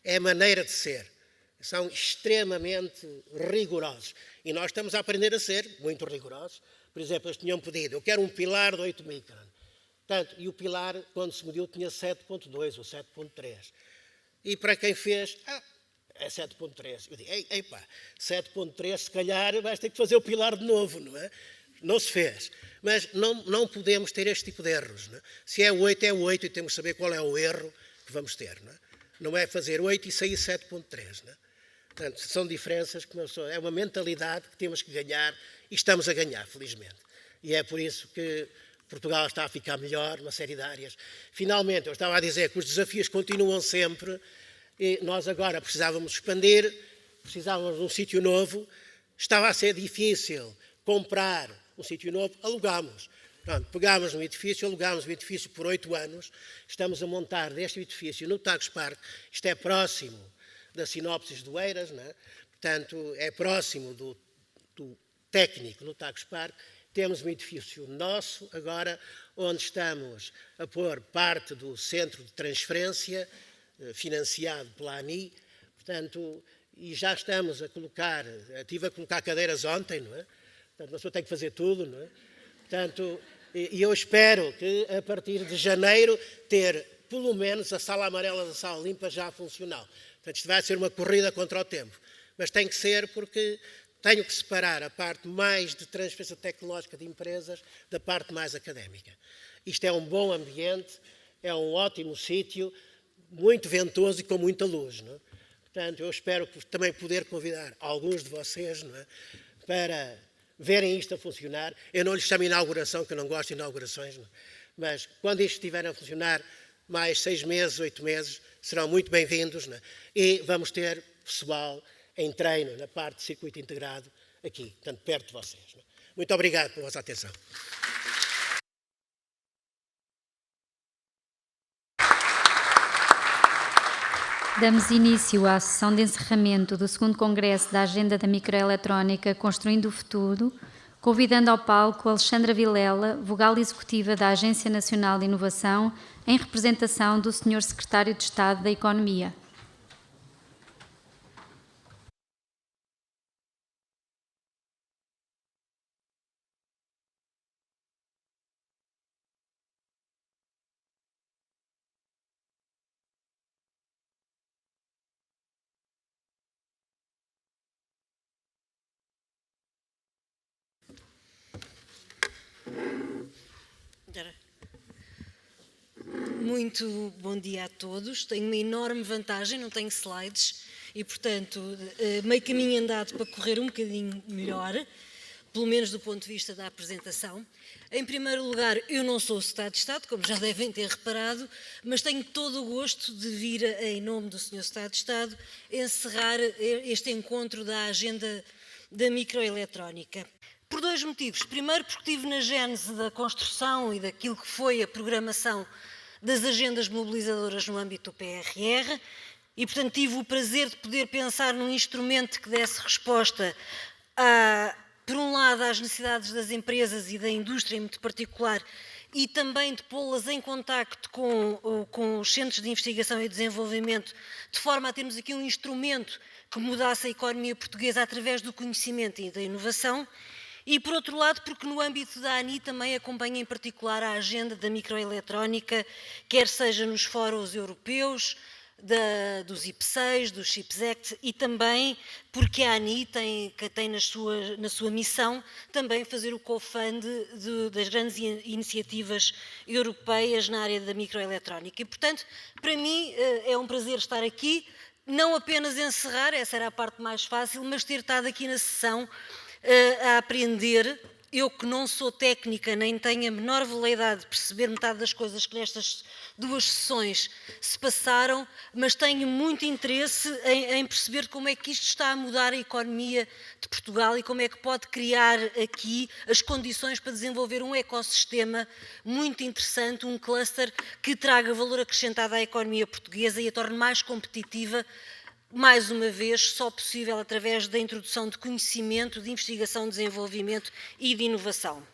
É maneira de ser. São extremamente rigorosos. E nós estamos a aprender a ser muito rigorosos. Por exemplo, eles tinham pedido, eu quero um pilar de 8 micron. Portanto, e o pilar, quando se mediu, tinha 7.2 ou 7.3. E para quem fez, é 7.3. Eu digo, epá, 7.3, se calhar vais ter que fazer o pilar de novo, não é? Não se fez. Mas não podemos ter este tipo de erros. Não é? Se é 8, é 8 e temos que saber qual é o erro que vamos ter. Não é fazer 8 e sair 7.3. Não é? Portanto, são diferenças que é uma mentalidade que temos que ganhar e estamos a ganhar, felizmente. E é por isso que Portugal está a ficar melhor numa série de áreas. Finalmente, eu estava a dizer que os desafios continuam sempre e nós agora precisávamos expandir, precisávamos de um sítio novo, estava a ser difícil comprar um sítio novo, alugámos. Pronto, pegámos um edifício, alugámos o edifício por 8 anos, estamos a montar deste edifício no Tagus Park, isto é próximo da Sinopsis do Eiras, não é? Portanto, é próximo do técnico no Tagus Park. Temos um edifício nosso agora, onde estamos a pôr parte do centro de transferência, financiado pela ANI, portanto, e já estamos a colocar, estive a colocar cadeiras ontem, não é? Portanto, a pessoa tem que fazer tudo, não é? Portanto, e eu espero que a partir de janeiro ter, pelo menos, a sala amarela da sala limpa já funcional. Portanto, isto vai ser uma corrida contra o tempo. Mas tem que ser porque tenho que separar a parte mais de transferência tecnológica de empresas da parte mais académica. Isto é um bom ambiente, é um ótimo sítio, muito ventoso e com muita luz. Não é? Portanto, eu espero também poder convidar alguns de vocês, não é, para verem isto a funcionar. Eu não lhes chamo inauguração, que eu não gosto de inaugurações, não é? Mas quando isto estiver a funcionar, mais 6 meses, 8 meses, serão muito bem-vindos. Não é? E vamos ter pessoal em treino, na parte de circuito integrado, aqui, portanto, perto de vocês. Não é? Muito obrigado pela vossa atenção. Damos início à sessão de encerramento do 2º Congresso da Agenda da Microeletrónica Construindo o Futuro, convidando ao palco Alexandra Vilela, vogal executiva da Agência Nacional de Inovação, em representação do Sr. Secretário de Estado da Economia. Muito bom dia a todos. Tenho uma enorme vantagem, não tenho slides e, portanto, meio caminho andado para correr um bocadinho melhor, pelo menos do ponto de vista da apresentação. Em primeiro lugar, eu não sou o Secretário de Estado, como já devem ter reparado, mas tenho todo o gosto de vir, em nome do Sr. Secretário de Estado, encerrar este encontro da Agenda da Microeletrónica. Por 2 motivos. Primeiro, porque estive na gênese da construção e daquilo que foi a programação das agendas mobilizadoras no âmbito do PRR e, portanto, tive o prazer de poder pensar num instrumento que desse resposta, por um lado, às necessidades das empresas e da indústria em muito particular e também de pô-las em contacto com os centros de investigação e desenvolvimento, de forma a termos aqui um instrumento que mudasse a economia portuguesa através do conhecimento e da inovação. E, por outro lado, porque no âmbito da ANI também acompanha em particular a agenda da microeletrónica, quer seja nos fóruns europeus, dos IP6, do CHIPS Act, e também porque a ANI tem na sua missão também fazer o co-fund das grandes iniciativas europeias na área da microeletrónica. E, portanto, para mim é um prazer estar aqui, não apenas encerrar, essa era a parte mais fácil, mas ter estado aqui na sessão a aprender eu que não sou técnica, nem tenho a menor veleidade de perceber metade das coisas que nestas 2 sessões se passaram, mas tenho muito interesse em perceber como é que isto está a mudar a economia de Portugal e como é que pode criar aqui as condições para desenvolver um ecossistema muito interessante, um cluster que traga valor acrescentado à economia portuguesa e a torne mais competitiva, mais uma vez, só possível através da introdução de conhecimento, de investigação, desenvolvimento e de inovação.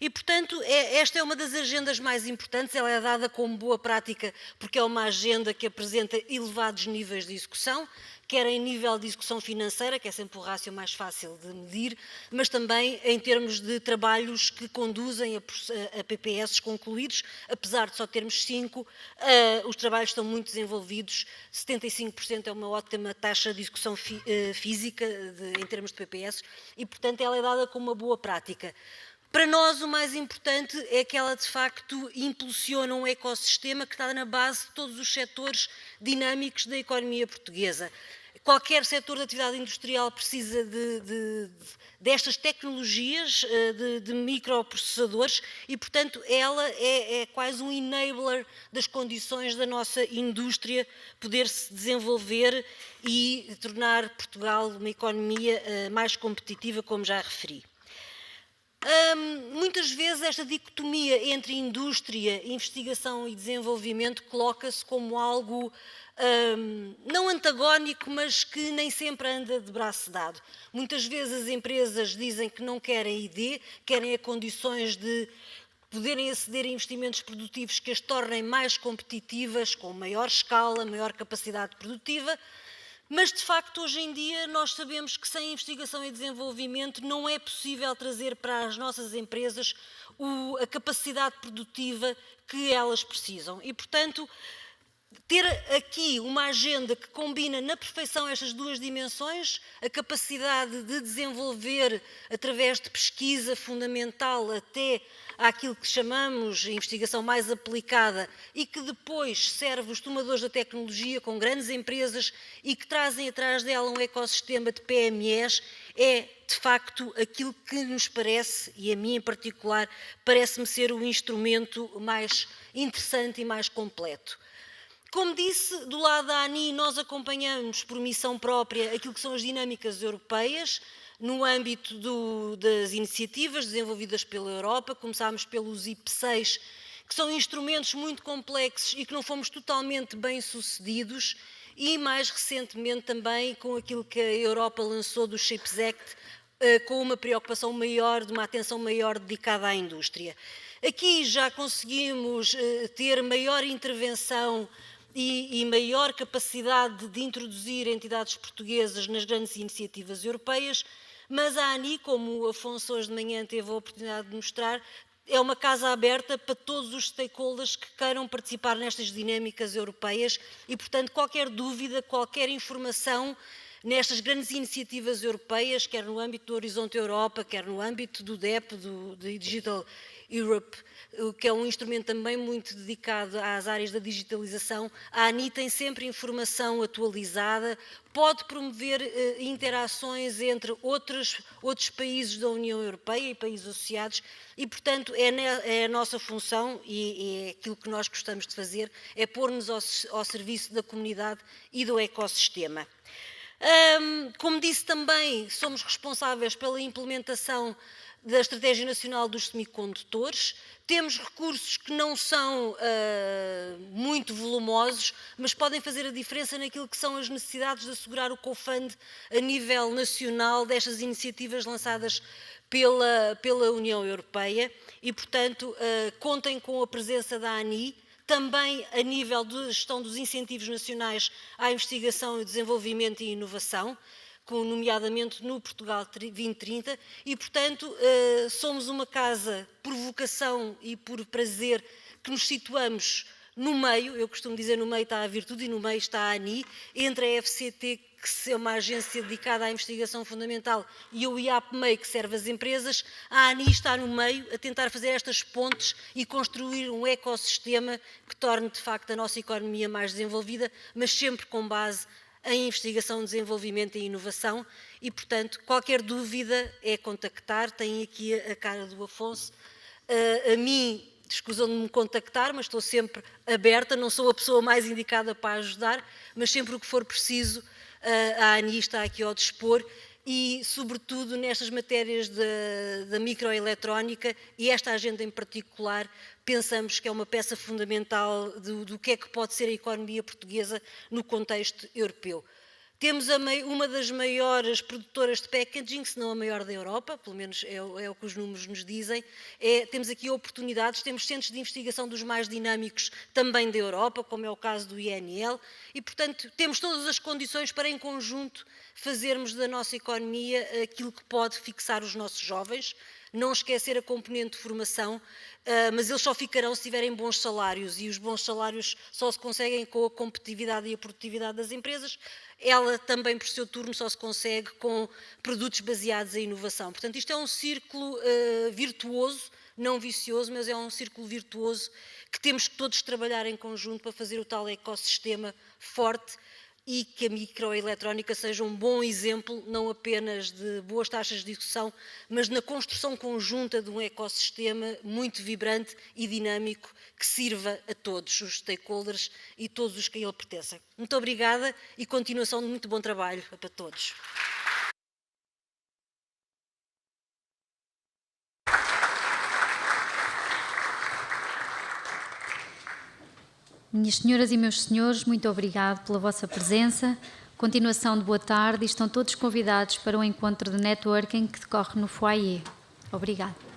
E, portanto, esta é uma das agendas mais importantes, ela é dada como boa prática porque é uma agenda que apresenta elevados níveis de execução, quer em nível de execução financeira, que é sempre o rácio mais fácil de medir, mas também em termos de trabalhos que conduzem a PPS concluídos, apesar de só termos 5, os trabalhos estão muito desenvolvidos, 75% é uma ótima taxa de execução física em termos de PPS e, portanto, ela é dada como uma boa prática. Para nós, o mais importante é que ela, de facto, impulsiona um ecossistema que está na base de todos os setores dinâmicos da economia portuguesa. Qualquer setor de atividade industrial precisa destas tecnologias, de microprocessadores e, portanto, ela é quase um enabler das condições da nossa indústria poder se desenvolver e tornar Portugal uma economia mais competitiva, como já referi. Muitas vezes esta dicotomia entre indústria, investigação e desenvolvimento coloca-se como algo não antagónico, mas que nem sempre anda de braço dado. Muitas vezes as empresas dizem que não querem ID, querem condições de poderem aceder a investimentos produtivos que as tornem mais competitivas, com maior escala, maior capacidade produtiva, mas, de facto, hoje em dia nós sabemos que sem investigação e desenvolvimento não é possível trazer para as nossas empresas a capacidade produtiva que elas precisam. E, portanto, ter aqui uma agenda que combina na perfeição estas 2 dimensões, a capacidade de desenvolver através de pesquisa fundamental até àquilo que chamamos de investigação mais aplicada e que depois serve os tomadores da tecnologia com grandes empresas e que trazem atrás dela um ecossistema de PMEs, é de facto aquilo que nos parece, e a mim em particular, parece-me ser o instrumento mais interessante e mais completo. Como disse, do lado da ANI nós acompanhamos por missão própria aquilo que são as dinâmicas europeias, no âmbito das iniciativas desenvolvidas pela Europa. Começámos pelos IP6, que são instrumentos muito complexos e que não fomos totalmente bem-sucedidos, e mais recentemente também com aquilo que a Europa lançou do CHIPS Act, com uma preocupação maior, de uma atenção maior dedicada à indústria. Aqui já conseguimos ter maior intervenção e maior capacidade de introduzir entidades portuguesas nas grandes iniciativas europeias, mas a ANI, como o Afonso hoje de manhã teve a oportunidade de mostrar, é uma casa aberta para todos os stakeholders que queiram participar nestas dinâmicas europeias e, portanto, qualquer dúvida, qualquer informação nestas grandes iniciativas europeias, quer no âmbito do Horizonte Europa, quer no âmbito do DEP, do Digital Europe, que é um instrumento também muito dedicado às áreas da digitalização. A ANI tem sempre informação atualizada, pode promover interações entre outros países da União Europeia e países associados e, portanto, é a nossa função e é aquilo que nós gostamos de fazer, é pôr-nos ao serviço da comunidade e do ecossistema. Como disse também, somos responsáveis pela implementação da Estratégia Nacional dos Semicondutores. Temos recursos que não são muito volumosos, mas podem fazer a diferença naquilo que são as necessidades de assegurar o co-fund a nível nacional destas iniciativas lançadas pela União Europeia e, portanto, contem com a presença da ANI, também a nível de gestão dos incentivos nacionais à investigação, desenvolvimento e inovação, nomeadamente no Portugal 2030, e, portanto, somos uma casa por vocação e por prazer que nos situamos no meio, eu costumo dizer no meio está a virtude e no meio está a ANI, entre a FCT, que é uma agência dedicada à investigação fundamental, e o IAP-MEI, que serve as empresas. A ANI está no meio a tentar fazer estas pontes e construir um ecossistema que torne, de facto, a nossa economia mais desenvolvida, mas sempre com base em investigação, desenvolvimento e inovação e, portanto, qualquer dúvida é contactar. Tem aqui a cara do Afonso. A mim, escusam de me contactar, mas estou sempre aberta, não sou a pessoa mais indicada para ajudar, mas sempre o que for preciso, a ANI está aqui ao dispor e, sobretudo, nestas matérias da microeletrónica e esta agenda em particular, pensamos que é uma peça fundamental do que é que pode ser a economia portuguesa no contexto europeu. Temos uma das maiores produtoras de packaging, se não a maior da Europa, pelo menos é o que os números nos dizem. Temos aqui oportunidades, temos centros de investigação dos mais dinâmicos também da Europa, como é o caso do INL, e, portanto, temos todas as condições para, em conjunto, fazermos da nossa economia aquilo que pode fixar os nossos jovens, não esquecer a componente de formação, mas eles só ficarão se tiverem bons salários, e os bons salários só se conseguem com a competitividade e a produtividade das empresas. Ela também, por seu turno, só se consegue com produtos baseados em inovação. Portanto, isto é um círculo virtuoso, não vicioso, mas é um círculo virtuoso que temos que todos trabalhar em conjunto para fazer o tal ecossistema forte e que a microeletrónica seja um bom exemplo, não apenas de boas taxas de execução, mas na construção conjunta de um ecossistema muito vibrante e dinâmico que sirva a todos os stakeholders e todos os que a ele pertencem. Muito obrigada e continuação de muito bom trabalho para todos. Minhas senhoras e meus senhores, muito obrigado pela vossa presença. Continuação de boa tarde e estão todos convidados para o encontro de networking que decorre no foyer. Obrigada.